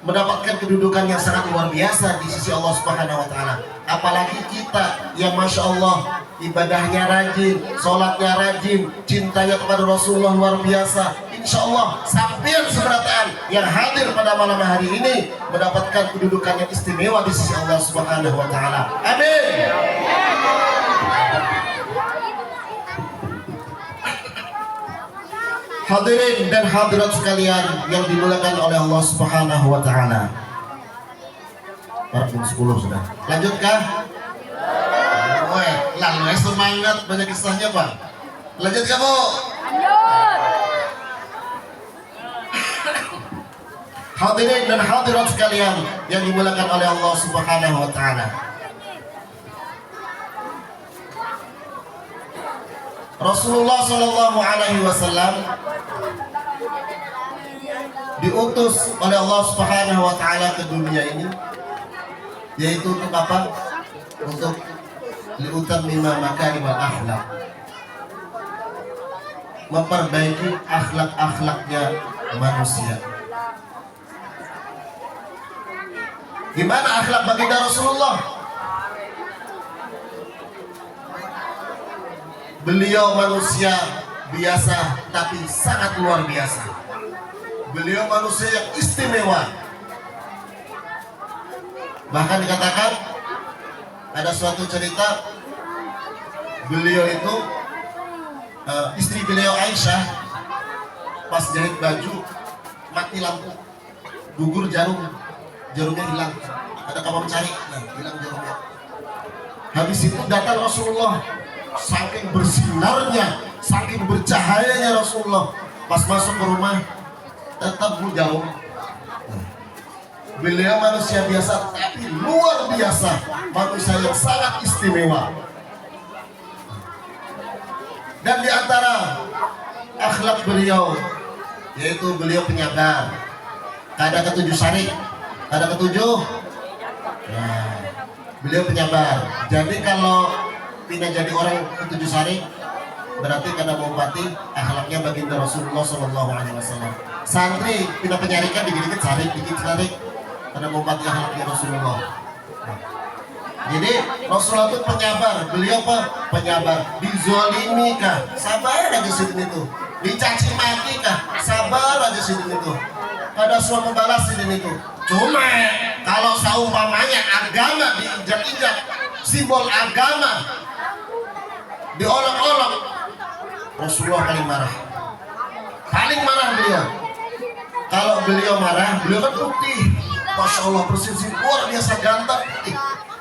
mendapatkan kedudukan yang sangat luar biasa di sisi Allah Subhanahu wa Ta'ala. Apalagi kita yang Masya Allah ibadahnya rajin, sholatnya rajin, cintanya kepada Rasulullah luar biasa. Insya Allah sampean seberataan yang hadir pada malam hari ini mendapatkan kedudukan yang istimewa di sisi Allah Subhanahu wa Ta'ala. Amin. Hadirin dan hadirat sekalian yang dimuliakan oleh Allah Subhanahu wa Ta'ala. Jam 10 sudah. Lanjutkah? Lalu semangat, banyak kisahnya Pak. Lanjut kamu. Lanjut. Hadirin dan hadirat sekalian yang dimuliakan oleh Allah Subhanahu wa Ta'ala. Rasulullah Shallallahu Alaihi Wasallam diutus oleh Allah Subhanahu Wa Taala ke dunia ini, yaitu untuk apa? Untuk liutammima makarimal akhlak, memperbaiki akhlak-akhlaknya manusia. Gimana akhlak baginda Rasulullah? Beliau manusia biasa tapi sangat luar biasa. Beliau manusia yang istimewa. Bahkan dikatakan ada suatu cerita, beliau itu istri beliau Aisyah pas jahit baju mati lampu, gugur jarumnya hilang. Ada kawan cari, hilang jarumnya. Habis itu datang Rasulullah, saking bersinarnya, saking bercahayanya Rasulullah. Pas masuk ke rumah tetap jarum. Beliau manusia biasa tapi luar biasa, manusia yang sangat istimewa. Dan di antara akhlak beliau yaitu beliau penyabar. Ada ketujuh syari, ada ketujuh. Nah, beliau penyabar. Jadi kalau tidak jadi orang ketujuh syari, berarti karena bupati akhlaknya baginda Rasulullah SAW. Santri tidak penyarikan dikit-dikit syari, dikit syari, karena bupati akhlaknya Rasulullah. Jadi Rasulullah itu penyabar. Beliau apa? Penyabar. Dizolimi kah? Sabar aja sidin itu. Dicaci maki kah? Sabar aja sidin itu. Ada suatu balas sidin itu. Cuma kalau seumpamanya agama diinjak-injak, simbol agama diolok-olok, Rasulullah paling marah. Paling marah beliau. Kalau beliau marah, beliau kan putih. Masya Allah, bersih luar biasa ganteng.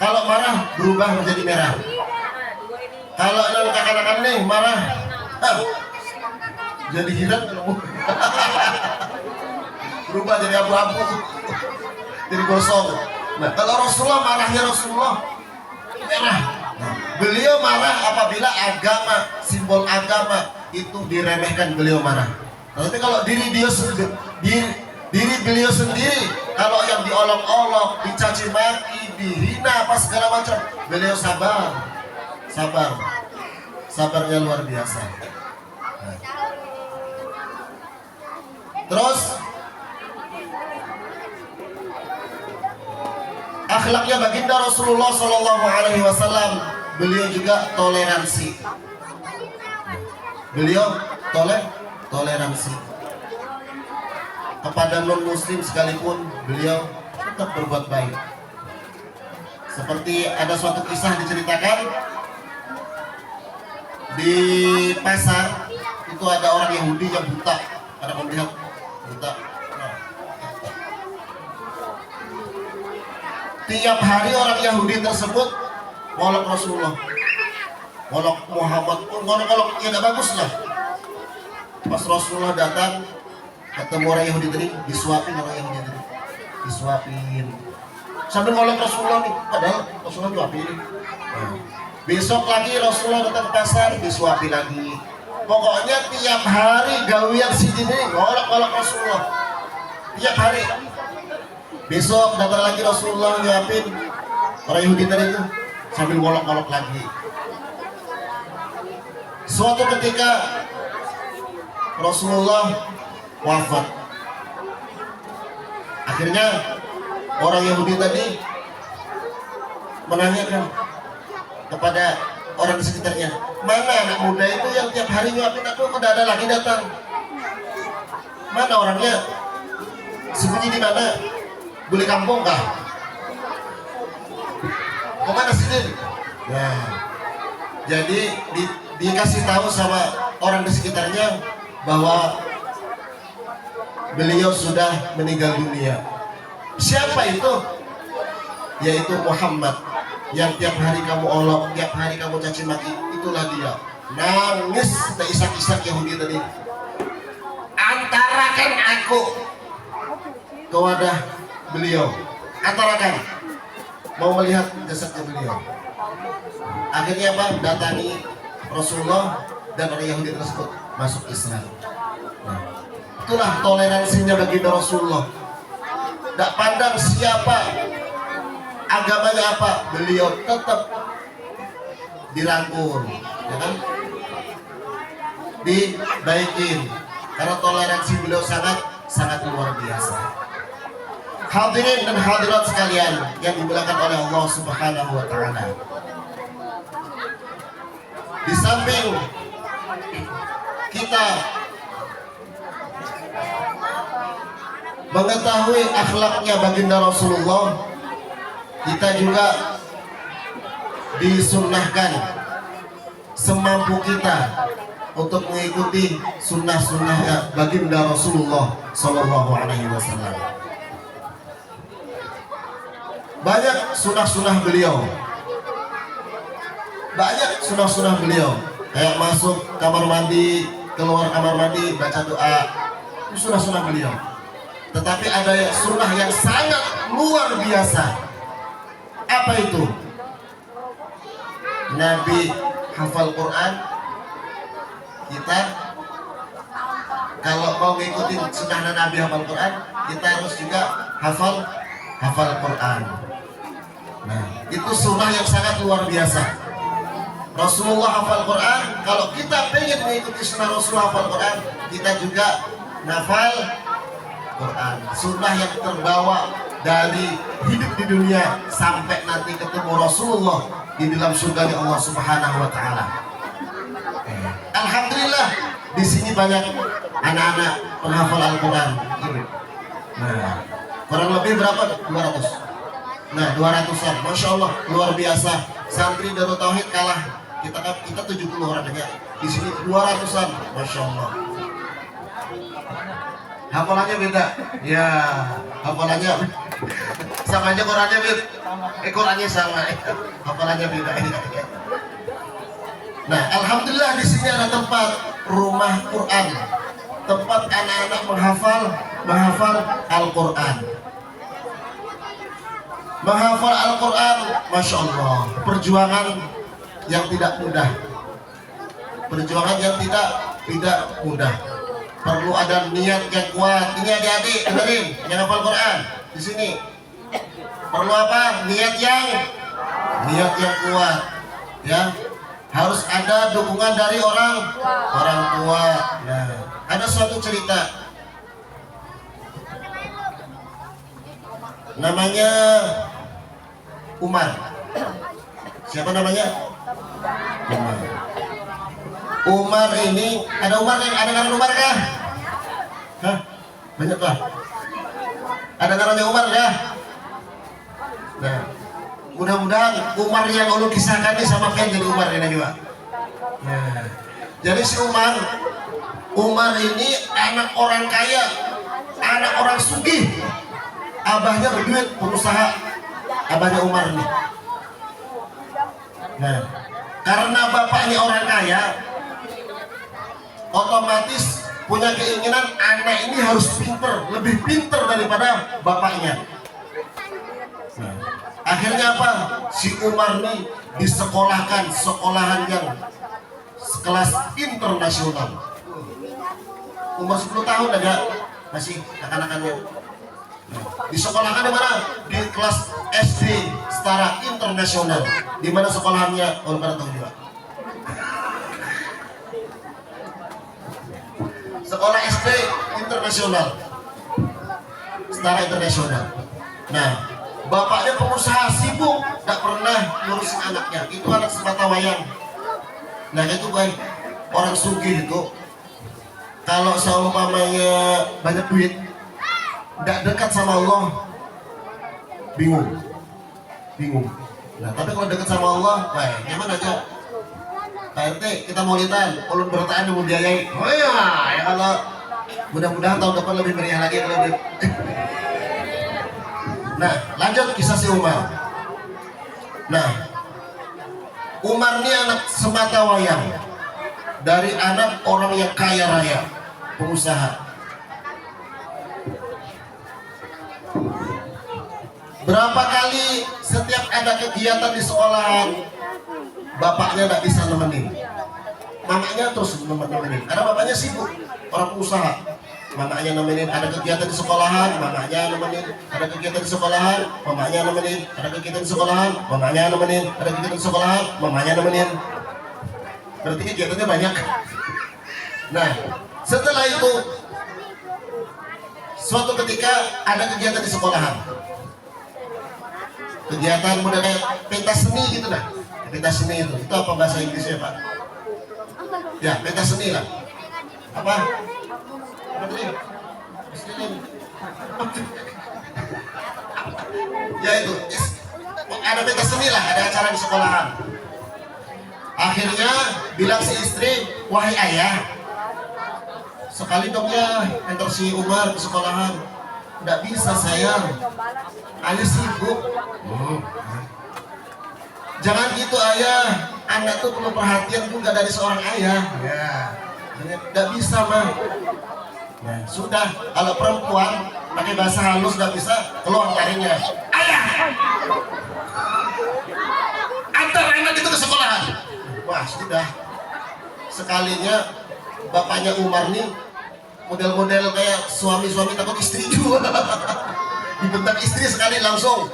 Kalau marah berubah menjadi merah. Kalau yang kakak-kakak nih marah, jadi hilang. Berubah jadi abu-abu, jadi gosong. Nah, kalau Rasulullah marahnya Rasulullah merah. Nah, beliau marah apabila agama, simbol agama itu diremehkan, beliau marah. Tapi kalau diri beliau sendiri, kalau yang diolok-olok, dicaci maki, dihina, apa segala macam, beliau sabarnya luar biasa. Nah. Terus akhlaknya baginda Rasulullah SAW, beliau juga toleransi. Beliau toleransi kepada non-muslim sekalipun, beliau tetap berbuat baik. Seperti ada suatu kisah diceritakan di pasar, itu ada orang Yahudi yang buta, ada melihat buta. Tiap hari orang Yahudi tersebut ngolok Rasulullah, ngolok Muhammad, ngolok ya gak bagus lah. Pas Rasulullah datang ketemu orang Yahudi tadi, disuapin orang Yahudi tadi, disuapin sambil ngolok Rasulullah nih, padahal Rasulullah nyuapin. Besok lagi Rasulullah datang ke pasar, disuapin lagi. Pokoknya tiap hari gawian si ini ngolok-ngolok Rasulullah tiap hari. Besok datang lagi Rasulullah nyuapin orang Yahudi tadi itu sambil ngolok-ngolok lagi. Suatu ketika Rasulullah wafat. Akhirnya orang Yahudi tadi menanyakan kepada orang di sekitarnya, mana anak muda itu yang tiap hari nyuapin aku, udah ada lagi datang? Mana orangnya? Sembunyi di mana? Beli kampung kah? Kemana sih? Nah, jadi dikasih tahu sama orang di sekitarnya bahwa beliau sudah meninggal dunia. Siapa itu? Yaitu Muhammad yang tiap hari kamu olok, tiap hari kamu caci maki, itulah dia. Nangis isak-isak Yahudi tadi. Antarakan aku ke wadah beliau, antarakan, mau melihat jasadnya beliau. Akhirnya apa? Datangi Rasulullah dan orang Yahudi tersebut masuk Islam. Nah, itulah toleransinya baginda Rasulullah. Tidak pandang siapa, agamanya apa, beliau tetap dirangkul, ya kan? Dibaikin, karena toleransi beliau sangat luar biasa. Hadirin dan hadirat sekalian yang dimuliakan oleh Allah Subhanahu wa taala. Di samping kita mengetahui akhlaknya baginda Rasulullah, kita juga disunnahkan semampu kita untuk mengikuti sunnah-sunnahnya baginda Rasulullah Sallallahu Alaihi Wasallam. Banyak sunnah-sunnah beliau, kayak masuk kamar mandi, keluar kamar mandi, baca doa, itu sunnah-sunnah beliau. Tetapi ada sunnah yang sangat luar biasa. Apa itu? Nabi hafal Quran. Kita kalau mau ngikutin sunnah Nabi hafal Quran, kita harus juga hafal Quran. Nah, itu sunnah yang sangat luar biasa. Rasulullah hafal Quran. Kalau kita pengen mengikuti sunnah Rasulullah hafal Quran, kita juga hafal Quran. Sunnah yang terbawa dari hidup di dunia sampai nanti ketemu Rasulullah di dalam surga di Allah Subhanahu wa taala. Alhamdulillah di sini banyak anak-anak penghafal Al-Quran. Nah, kurang lebih berapa? 200. Nah, 200-an. Masya Allah, luar biasa. Santri Darut Tauhid kalah. Kita 70 orang aja. Di sini 200-an. Masya Allah. Hafalannya beda. Ya, hafalannya sama aja, Qurannya beda. Qurannya sama. Hafalannya beda. Nah, alhamdulillah di sini ada tempat rumah Quran, tempat anak-anak menghafal Al-Quran. Menghafal Al-Quran, masya Allah, perjuangan yang tidak mudah. Perjuangan yang tidak mudah. Perlu ada niat yang kuat. Ini adik-adik, dengerin, yang hafal Quran di sini. Perlu apa? Niat yang kuat, ya. Harus ada dukungan dari orang tua. Nah, ada suatu cerita. Namanya Umar. Siapa namanya? Umar ini, ada Umar yang ada ngaran Umar kah? Hah? Banyak kah? Ada ngarannya Umar kah? Nah, mudah-mudahan Umar yang Allah kisahkan ini sama kan jadi Umar ini juga. Nah, jadi si Umar ini anak orang kaya, anak orang sugih. Abahnya berduit, pengusaha. Abahnya Umar ini. Nah, karena bapaknya orang kaya, otomatis punya keinginan anak ini harus pinter, lebih pinter daripada bapaknya. Nah, akhirnya apa? Si Umar ini disekolahkan sekolahan yang sekelas internasional. Umur 10 tahun aja masih anak-anakannya. Disekolahkan di mana? Di kelas SD setara internasional. Di mana sekolahannya? Orang pada tahu juga. Sekolah SD internasional, setara internasional. Nah, bapaknya pengusaha sibuk, tak pernah ngurusin anaknya. Itu anak semata wayang. Nah, itu kan orang sugih itu. Kalau seumpamanya banyak duit, tidak dekat sama Allah, bingung. Nah, tapi kalau dekat sama Allah, baik, gimana aja? Pak RT, kita mau lihat, ulun bertaan yang mau biayai. Oh iya, ya kalau mudah-mudahan tahun depan lebih meriah lagi lebih. Nah, lanjut kisah si Umar. Nah, Umar ini anak semata wayang dari anak orang yang kaya raya, pengusaha. Berapa kali setiap ada kegiatan di sekolahan, bapaknya tidak bisa nemenin, mamanya terus nemenin, karena bapaknya sibuk, orang pengusaha. mamanya nemenin ada kegiatan di sekolahan, mamanya nemenin ada kegiatan di sekolahan, mamanya nemenin ada kegiatan di sekolahan, mamanya nemenin ada kegiatan di sekolahan, mamanya nemenin. Berarti kegiatannya banyak. Nah, setelah itu suatu ketika ada kegiatan di sekolahan, kegiatan model kayak pentas seni gitu lah. Pentas seni itu apa bahasa Inggrisnya Pak? Ya, pentas seni lah. Apa tadi? Ya itu, ada pentas seni lah, ada acara di sekolahan. Akhirnya bilang si istri, wahai ayah, sekali dong ya enter si Umar ke sekolahan. Nggak bisa sayang, ayah sibuk. Jangan gitu ayah, anak tuh perlu perhatian juga dari seorang ayah. Ya, nggak bisa mah. Nah, sudah, kalau perempuan pakai bahasa halus nggak bisa, keluar taringnya. Ayah, antar anak itu ke sekolahan. Wah sudah, sekalinya bapaknya Umar nih model-model kayak suami-suami takut istri juga. Dibentak istri sekali langsung.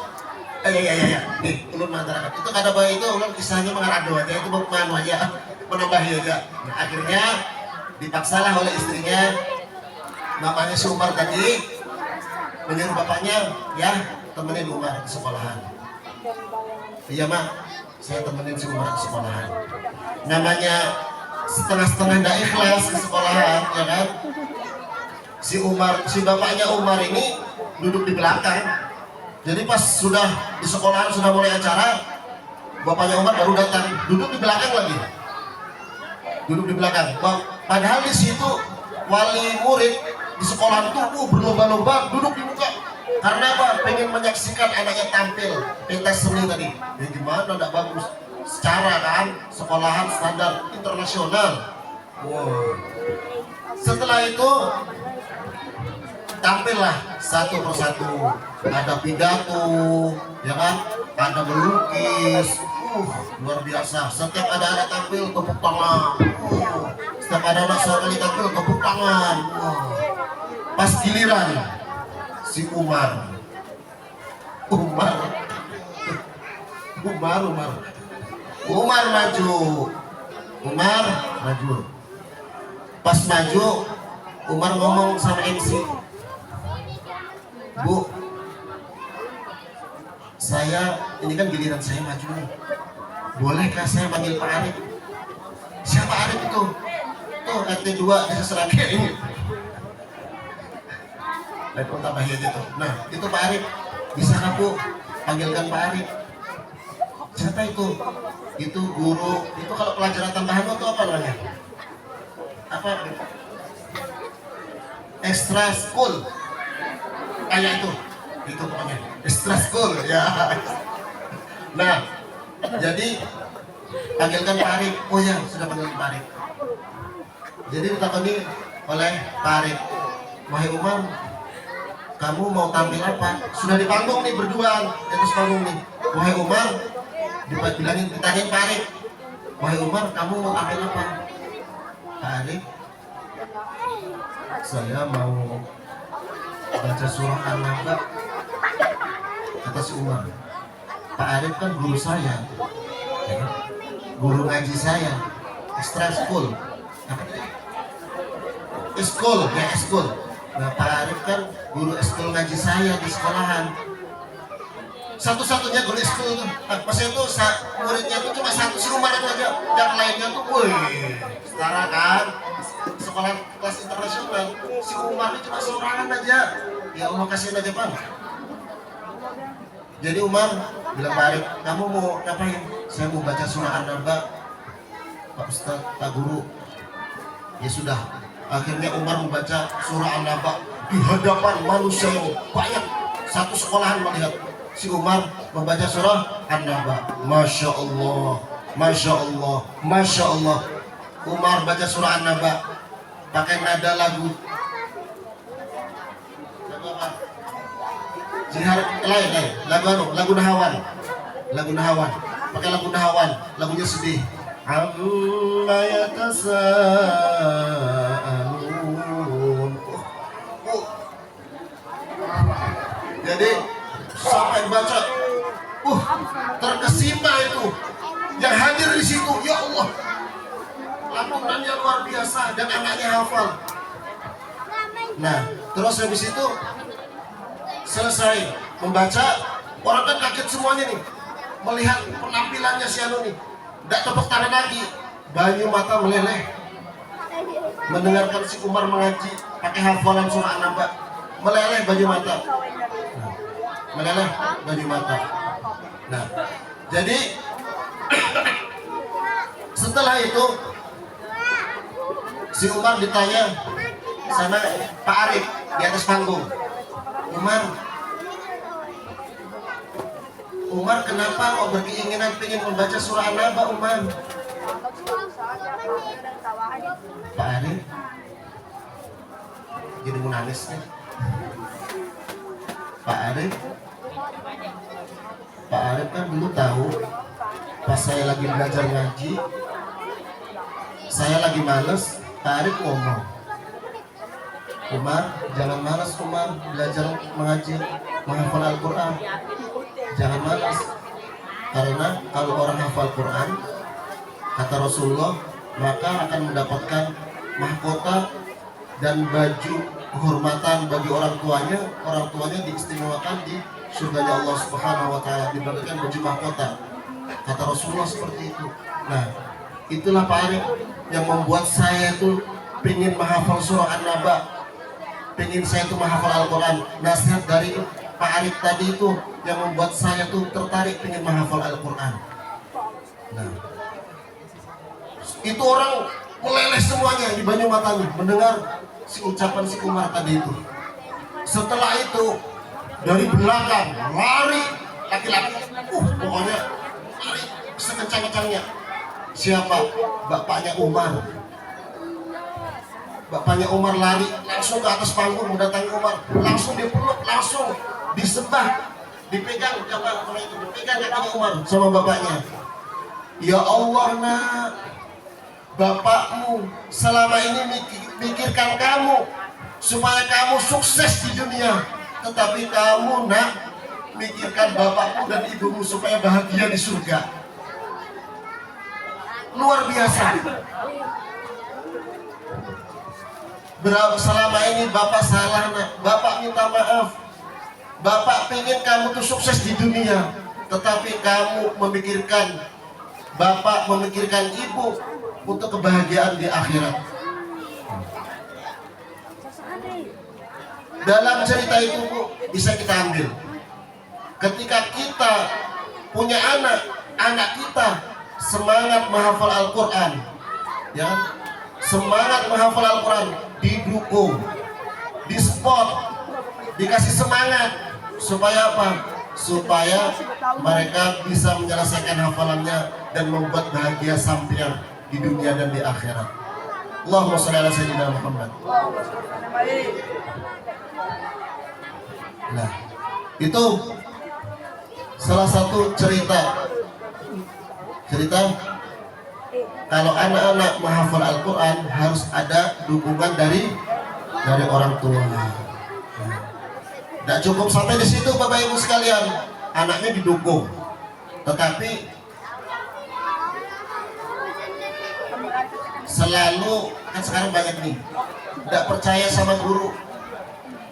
Ya. Nih, ulun masyarakat itu kata bayi itu ulun kisahnya mengarado aja, itu bukan aja, menambahi aja. Nah, akhirnya dipaksalah oleh istrinya, bapaknya si Umar tadi menyuruh bapaknya, ya temenin Umar ke sekolahan. Iya mak, saya temenin si Umar ke sekolahan. Namanya setengah-setengah ndak ikhlas ke sekolahan, ya kan? Si bapaknya Umar ini duduk di belakang. Jadi pas sudah di sekolahan sudah mulai acara, bapaknya Umar baru datang, duduk di belakang lagi. Duduk di belakang. Padahal di situ wali murid di sekolahan itu berlomba-lomba duduk di muka. Karena apa? Pengen menyaksikan anaknya tampil pentas seni tadi. Ya gimana? Tidak bagus. Secara kan sekolahan standar internasional. Wow. Setelah itu tampillah satu persatu, ada pidato, ya kan, ada melukis, luar biasa. Setiap ada anak tampil tepuk tangan, setiap ada anak sekali tampil tepuk tangan. Pas giliran si Umar maju. Pas maju, Umar ngomong sama MC, Bu, ini kan giliran saya maju nih. Bolehkah saya manggil Pak Arif? Siapa Arif itu? Tuh RT 2 desa Serake ini. Baik, tambahin aja tuh. Nah, itu Pak Arif. Bisa Bu panggilkan Pak Arif? Siapa itu? Itu guru. Itu kalau pelajaran tambahan itu apa namanya? Apa? Extra school. Kayak itu pokoknya extra school ya. Nah, jadi panggilkan Pak Arif. Oh ya, sudah panggil Pak Arif. Jadi ditakoni oleh Pak Arif, wahai Umar, kamu mau tampil apa? Sudah di panggung nih berdua, di atas panggung nih. Wahai Umar, ditanyain Pak Arif, wahai Umar, kamu mau tampil apa? Pak Arif, saya mau baca surah An-Naba, kata si Umar. Pak Arif kan guru saya, ya, guru ngaji saya, extra school, school. Nah, Pak Arif kan guru school ngaji saya di sekolahan. Satu-satunya guru school tuh, pas itu muridnya tuh cuma satu, si Umar itu aja, yang lainnya tuh, setara kan, sekolah kelas internasional. Si Umar ini cuma seorangan aja. Ya Allah kasihin aja Pak. Jadi Umar bilang Pak Arif, kamu mau ngapain? Saya mau baca surah An-Naba, Pak Ustaz, Pak Guru. Ya sudah. Akhirnya Umar membaca surah An-Naba di hadapan manusia yang banyak. Satu sekolahan melihat si Umar membaca surah An-Naba. Masya Allah, Masya Allah, Masya Allah. Umar baca surah An-Naba pakai nada lagu jihar lain, lagu Nahawan, pakai lagu Nahawan, lagunya sedih. Amma yatasaalun. Jadi sampai baca, terkesima itu yang hadir di situ. Ya Allah, lantunannya luar biasa dan anaknya hafal. Nah, terus habis itu selesai membaca, orang kan kaget semuanya nih melihat penampilannya si Anu nih. Tidak tepuk tangan lagi, banyu mata meleleh mendengarkan si Umar mengaji pakai hafalan surah An-Naba. Meleleh baju mata. Meleleh baju mata. Nah, jadi setelah itu si Umar ditanya sama Pak Arif di atas panggung. Umar kenapa kok berkeinginan ingin membaca surah An-Naba, Umar? Pak Arif jadi mau nangis nih. Pak Arif kan dulu tahu pas saya lagi belajar ngaji, saya lagi males, Pak Arif ngomong, Umar jangan malas, Umar belajar mengaji, menghafal Al-Quran, jangan malas, karena kalau orang hafal Quran, kata Rasulullah, maka akan mendapatkan mahkota dan baju kehormatan bagi orang tuanya diistimewakan di surganya Allah Subhanahu wa taala, diberikan baju mahkota. Kata Rasulullah seperti itu. Nah, itulah Pak Arif yang membuat saya itu pengen menghafal surah An-Naba, pengen saya itu menghafal Al-Quran. Nasihat dari Pak Arif tadi itu yang membuat saya tuh tertarik pengen menghafal Al-Quran. Nah, itu orang meleleh semuanya di banyu matanya mendengar si ucapan si Umar tadi itu. Setelah itu dari belakang lari laki-laki, pokoknya lari sekencang-kencangnya. Siapa? Bapaknya Umar. Bapaknya Umar lari langsung ke atas panggung mendatangi Umar, langsung dipeluk, langsung disembah, dipegang kakinya Umar sama bapaknya. Ya Allah nak, bapakmu selama ini mikirkan kamu supaya kamu sukses di dunia, tetapi kamu nak mikirkan bapakmu dan ibumu supaya bahagia di surga. Luar biasa. Selama ini bapak salah nak, bapak minta maaf, bapak pengen kamu tuh sukses di dunia, tetapi kamu memikirkan bapak, memikirkan ibu untuk kebahagiaan di akhirat. Dalam cerita itu Bu, bisa kita ambil ketika kita punya anak kita semangat menghafal Al-Quran, ya, semangat menghafal Al-Quran, didukung, di-support, dikasih semangat supaya apa? Supaya mereka bisa menyelesaikan hafalannya dan membuat bahagia sampean di dunia dan di akhirat. Allahumma shalli ala sayyidina Muhammad. Nah, itu salah satu cerita kalau anak-anak menghafal Al-Quran harus ada dukungan dari orang tua. Tidak cukup sampai di situ Bapak Ibu sekalian, anaknya didukung, tetapi selalu kan sekarang banyak nih tidak percaya sama guru,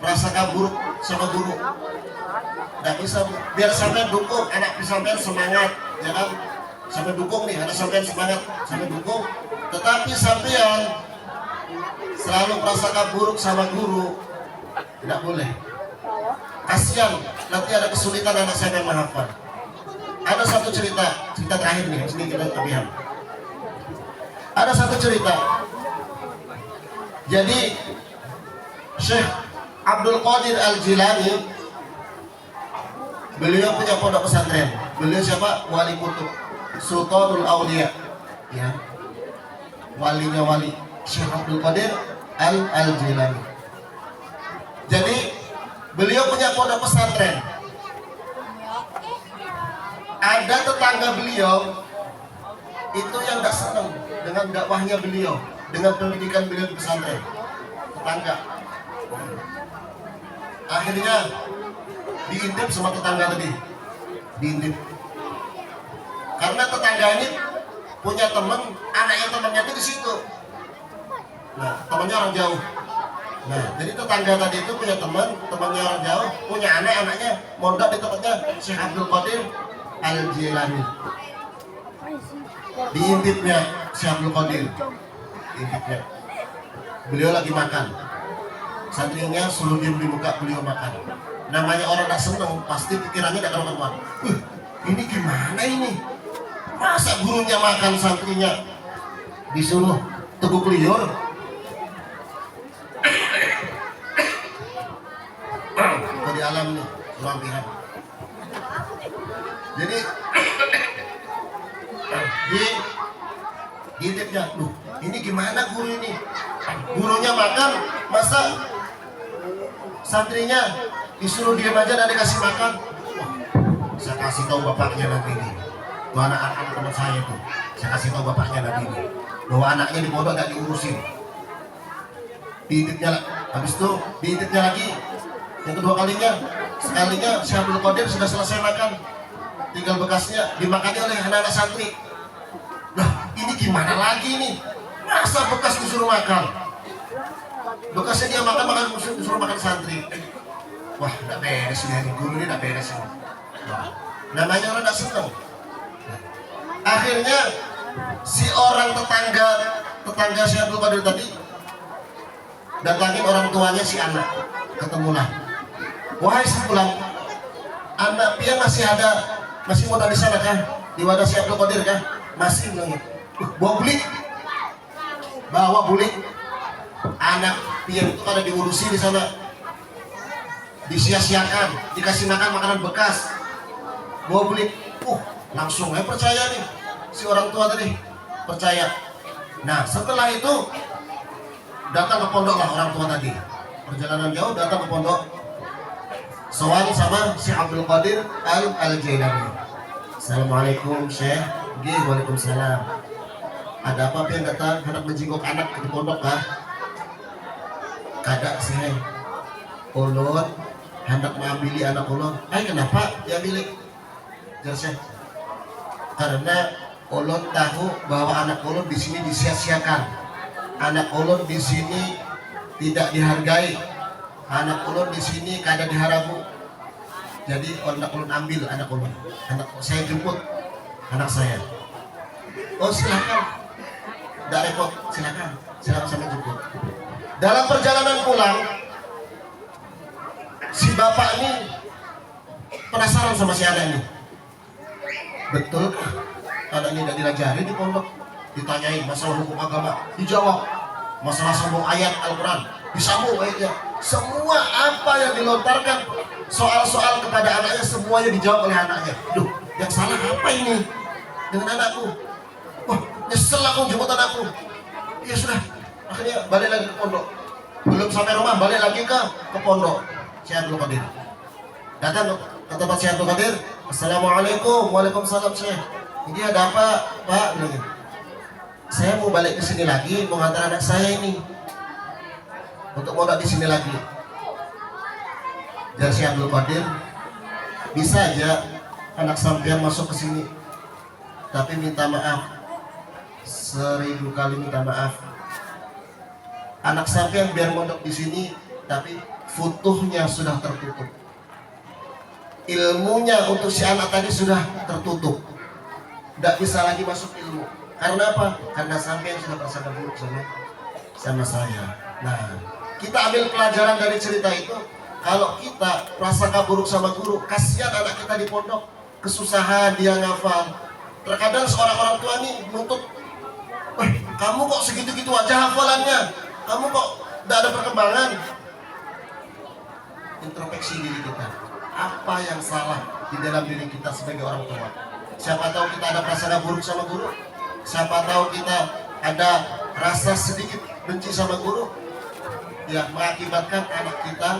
prasangka buruk sama guru. Tidak bisa, biar sampai dukung anak sampai semangat, jangan sampai dukung nih, anak sampai semangat sampai dukung, tetapi sampean selalu prasangka buruk sama guru, tidak boleh. Kasihan nanti ada kesulitan anak saya yang menghafal. Ada satu cerita terakhir nih, sini kita lihat. Ada satu cerita. Jadi Syekh Abdul Qadir Al-Jilani, beliau punya pondok pesantren. Beliau siapa? Wali Kutub, Sultanul Aulia, ya, walinya wali, Syekh Abdul Qadir Al-Jilani. Jadi beliau punya pondok pesantren. Ada tetangga beliau itu yang gak senang dengan dakwahnya beliau, dengan pendidikan beliau di pesantren. Tetangga. Akhirnya diintip sama tetangga tadi, diintip. Karena tetangga ini punya teman, anaknya temannya itu di situ. Nah, temannya orang jauh. Nah, jadi tetangga tadi itu punya teman, temannya orang jauh, punya anaknya mondok di tempatnya Syekh Abdul Qadir Al-Jilani. Diintipnya Syekh Abdul Qadir, diintipnya. Beliau lagi makan, santrinya suruh diem di muka beliau makan. Namanya orang tak seneng, pasti pikirannya tak karuan. Ini gimana ini? Masa gurunya makan, santrinya disuruh teguk liur? Di alam nih, kelampiran. Jadi di intipnya, ini gimana guru ini? Gurunya makan, masa santrinya disuruh diam aja dan dikasih makan? Saya kasih tahu bapaknya nanti nih. Tuh anak-anak teman saya tuh, saya kasih tahu bapaknya nanti nih, bahwa anaknya di pondok gak diurusin. Diintipnya, habis itu diintipnya lagi. Yang kedua kalinya, sekalinya Syekh Abdul Qadir sudah selesai makan, tinggal bekasnya dimakani oleh anak-anak santri. Nah, ini gimana lagi nih? Masa bekas disuruh makan? Bekasnya dia makan disuruh makan santri. Wah, tidak beres ini, guru ini tidak beres ini. Nah, namanya orang tidak senang. Akhirnya si orang tetangga Syekh Abdul Qadir tadi datangin orang tuanya si anak, ketemulah. Wahai sepulang, anak pian masih modal di sana kan? Di wadah Syekh Abdul Qadir kan? Masih bilangnya. Bawa bulik. Anak pian itu kada diurusi di sana, disia-siakan, dikasih makan makanan bekas. Bawa bulik. Langsung percaya nih si orang tua tadi, percaya. Nah, setelah itu datang ke pondok lah orang tua tadi. Perjalanan jauh datang ke pondok. Soal sama Syekh Abdul Qadir Al-Jilani. Assalamualaikum Syekh. Waalaikumsalam. Ada apa pian datang hendak menjenguk anak ke pondok kah? Kada Syekh. Ulun hendak mengambil anak ulun. Kenapa diambil? Jar Syekh. Karena ulun tahu bahwa anak ulun di sini disia-siakan. Anak ulun di sini tidak dihargai. Anak ulun di sini kada diharagu. Jadi anak ulun ambil anak ulun. Anak saya jemput anak saya. Oh silakan. Tidak repot, silakan saya jemput. Dalam perjalanan pulang, si bapak ini penasaran sama si anak ini. Betul, anak ini tidak dilajari di pondok. Ditanyain masalah hukum agama, dijawab. Masalah sambung ayat Al-Quran, disambung ayatnya. Semua apa yang dilontarkan soal-soal kepada anaknya, semuanya dijawab oleh anaknya. Duh, yang salah apa ini dengan anakku? Wah, nyesel aku jemput anakku. Ya sudah, akhirnya balik lagi ke pondok. Belum sampai rumah, balik lagi ke pondok Syekh Abdul Qadir. Datang ke tempat Syekh Abdul Qadir. Assalamualaikum. Waalaikumsalam Syekh. Ini ada apa Pak? Saya mau balik ke sini lagi, mau ngantar anak saya ini untuk mondok di sini lagi. Dari Syekh Abdul Qadir, bisa aja anak sampean masuk ke sini, tapi minta maaf, 1000 kali minta maaf. Anak sampean biar mondok di sini, tapi futuhnya sudah tertutup. Ilmunya untuk si anak tadi sudah tertutup, tidak bisa lagi masuk ilmu. Karena apa? Karena sampean sudah bersangka buruk sama saya. Nah, kita ambil pelajaran dari cerita itu. Kalau kita prasangka buruk sama guru, kasihan anak kita di pondok, kesusahan dia ngafal. Terkadang seorang orang tua nih nuntut, kamu kok segitu-gitu aja hafalannya, kamu kok tidak ada perkembangan. Introspeksi diri kita, apa yang salah di dalam diri kita sebagai orang tua? Siapa tahu kita ada prasangka buruk sama guru, siapa tahu kita ada rasa sedikit benci sama guru, ya mengakibatkan anak kita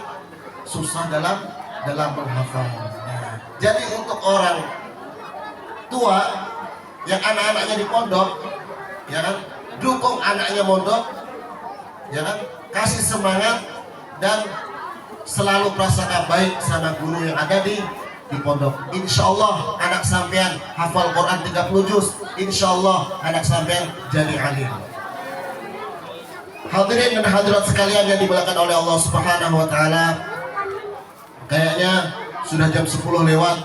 susah dalam menghafal. Nah, jadi untuk orang tua yang anak-anaknya di pondok, ya kan, dukung anaknya mondok, ya kan, kasih semangat dan selalu prasangka baik sama guru yang ada di pondok. Insya Allah anak sampean hafal Quran 30 juz. Insya Allah anak sampean jadi alim. Hadirin dan hadirat sekalian yang dimuliakan oleh Allah Subhanahu wa taala. Kayaknya sudah jam 10 lewat.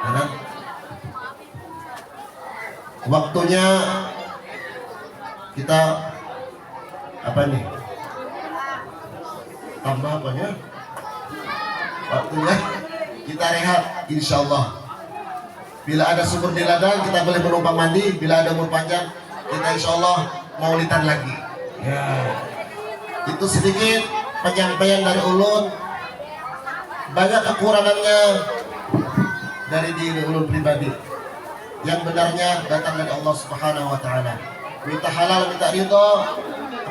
Kan? Waktunya kita apa nih? Tambah apa ya? Waktunya kita rehat, insya Allah. Bila ada sumur di ladang kita boleh menumpang mandi. Bila ada umur panjang kita insya Allah maulidan lagi. Ya. Itu sedikit penyampaian dari ulun. Banyak kekurangannya dari diri ulun pribadi. Yang benarnya datang dari Allah Subhanahu wa taala. Minta halal, minta ridho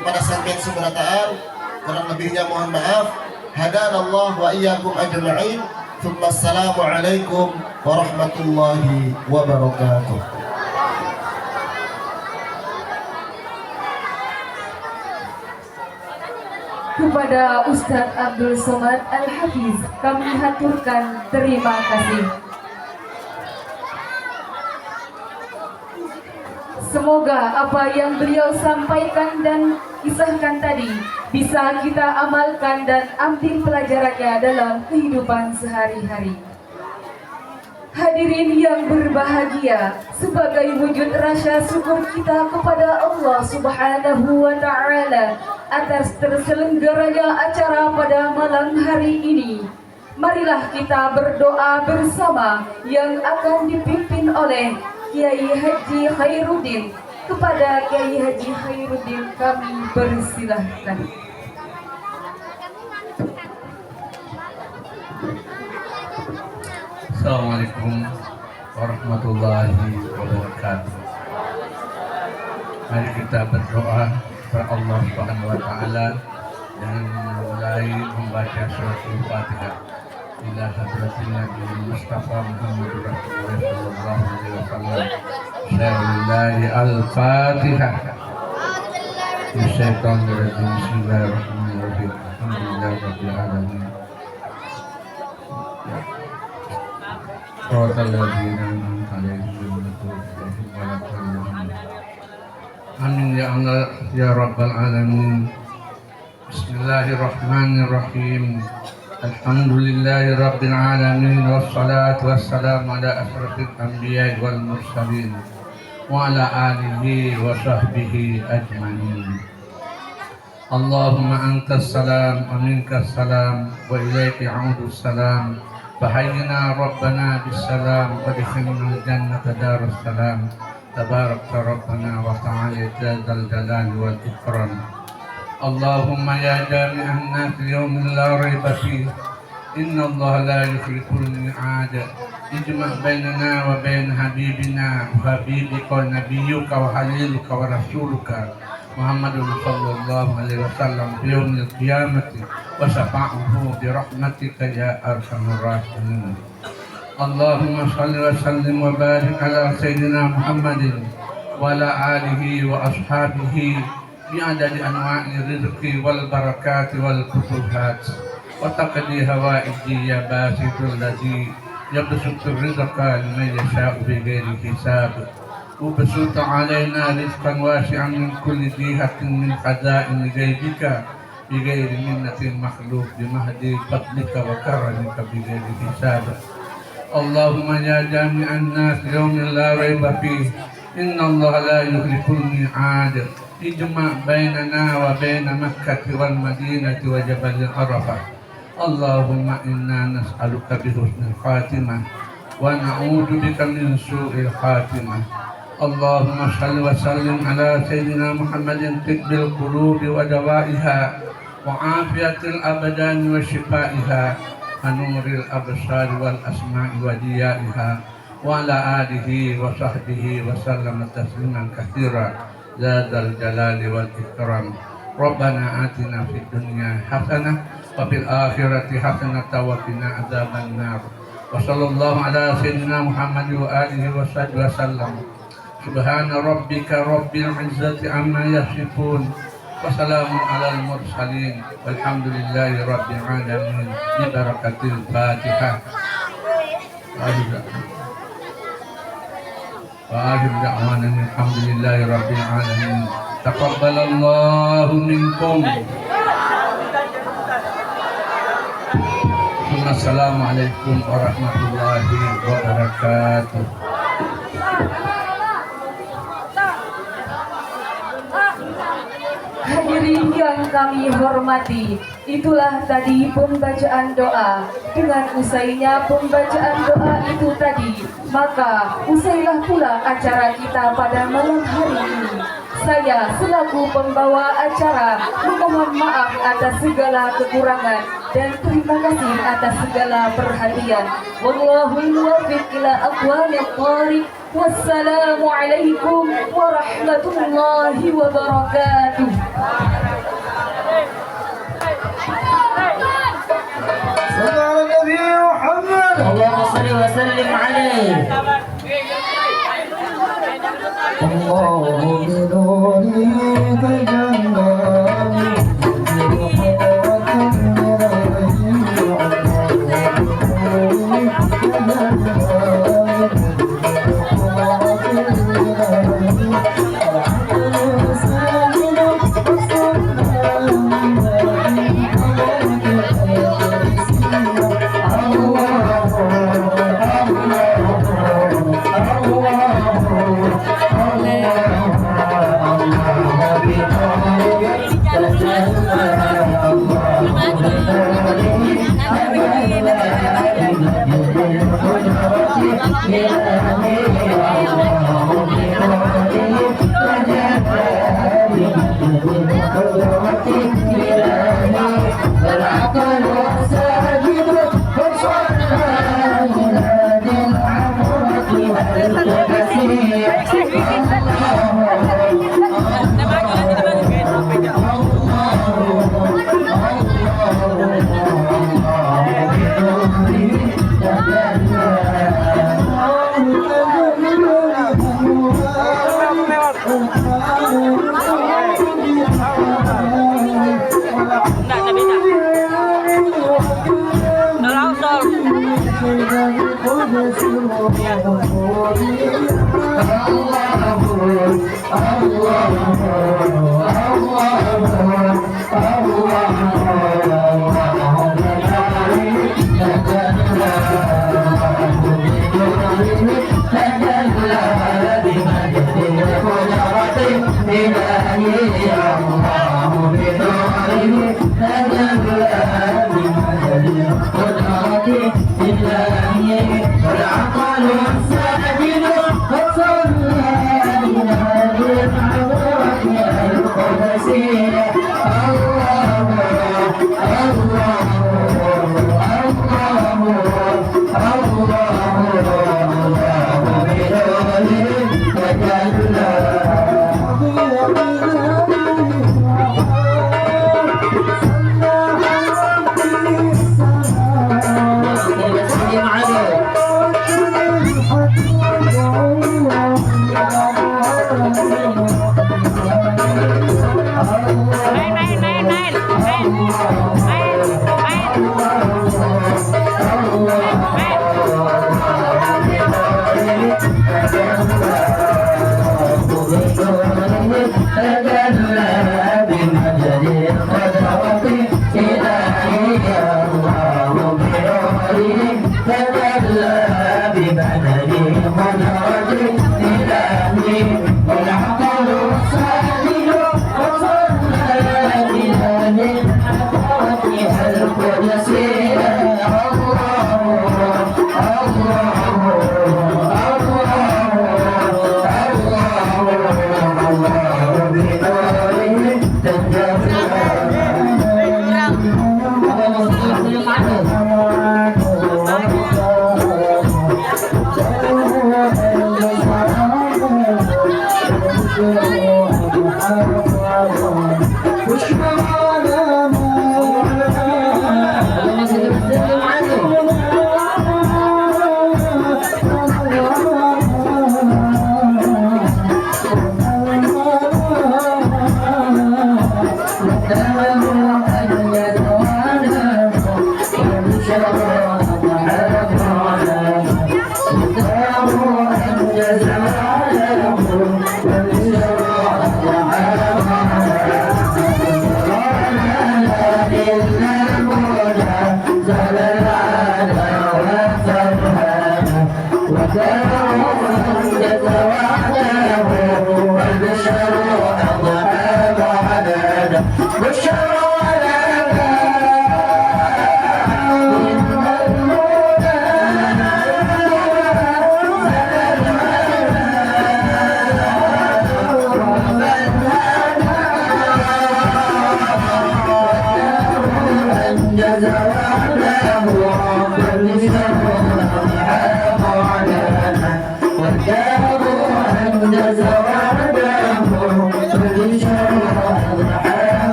kepada sampeyan semua taat. Kurang lebihnya mohon maaf. Hadanallah wa iyyakum ajma'in. Assalamualaikum warahmatullahi wabarakatuh.
Kepada Ustadz Abdul Somad Al-Hafiz kami haturkan terima kasih. Semoga apa yang beliau sampaikan dan kisahkan tadi bisa kita amalkan dan ambil pelajarannya dalam kehidupan sehari-hari. Hadirin yang berbahagia, sebagai wujud rasa syukur kita kepada Allah Subhanahu wa taala atas terselenggaranya acara pada malam hari ini, marilah kita berdoa bersama yang akan dipimpin oleh Kiai Haji Khairuddin. Kepada Kiai Haji Khairuddin kami persilahkan.
Assalamualaikum warahmatullahi wabarakatuh. Mari kita berdoa kepada Allah Subhanahu wa taala dengan mulai membaca surat Al-Fatihah. Ila hadratin Nabi Mustafa Muhammad Rasulullah sallallahu alaihi wasallam. Syarillahi Al-Fatihah. Bismillahirrahmanirrahim. Bismillahirrahmanirrahim. Alhamdulillahirabbil alamin. Amin ya Allah ya Rabbal Alamin. Bismillahirrahmanirrahim. Alhamdulillahi Rabbil Alamin. Wassalatu wassalamu ala asrafil anbiya wal mursalin wa ala alihi wa sahbihi ajma'in. Allahumma antas salam wa minkas salam wa ilaika ya'udu salam. Fahayyina Rabbana bis-salam wa adkhilna al-jannata darus salam. Tabarakta Rabbana wa ta'ala dzal jalali wal ikram. Allahumma ya jami'an nas yawmin la rayba fihi inna Allah la yukhliful mi'ad. Ijma' bainana wa bain habibina wa habibika wa nabiyyuka wa haliluka wa rasuluka Muhammadun sallallahu alaihi wasallam fi yaumil qiyamati wa syafa'uhu bi rahmatika ya arhamar rahimin. Allahumma shalli wa sallim wa barik ala sayyidina Muhammadin wa ala alihi wa ashabihi bi'adadi anwa'i rizqi wal barakati wal futuhat wa taqdi hawaiji ya basitul ladzi yabsutu rizqa liman yasha'u bi ghairi hisab. وبسط علينا رزقا واسعا من كل جهة من خزائن غيبك بغير منة المخلوق بمهد فضلك وكرمك بغير حساب. اللهم يا جامع الناس يوم لا ريب فيه إن الله لا يخلف الميعاد. اجمع بيننا وبين مكة والمدينة وجبل عرفة. اللهم إنا نسألك بحسن الخاتمة ونعوذ بك من سوء الخاتمة. اللهم صل وسلم على سيدنا محمد طب القلوب ودوائها وعافية الأبدان وشفائها ونور الأبصار والأسماء وضيائها وعلى آله وصحبه وسلم تسليما كثيرا ذا الجلال والإكرام. ربنا آتنا في الدنيا حسنة وفي الآخرة حسنة وقنا عذاب النار. وصلى الله على سيدنا محمد وآله وصحبه وسلم. Subhana rabbika rabbil izzati amma yasifun وسلام على المرسلين والحمد لله رب العالمين ببركة الفاتحة. وآخر دعوانا الحمد لله رب العالمين. تقبل الله منكم. Assalamualaikum warahmatullahi wabarakatuh.
Hadirin yang kami hormati, itulah tadi pembacaan doa. Dengan usainya pembacaan doa itu tadi, maka usailah pula acara kita pada malam hari ini. Saya selaku pembawa acara memohon maaf atas segala kekurangan dan terima kasih atas segala perhatian. Wallahul muwaffiq ila aqwamit thariq. Wassalamualaikum warahmatullahi wabarakatuh.
اللهم صل وسلم عليه. الله بنوره تجلى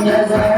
جزاء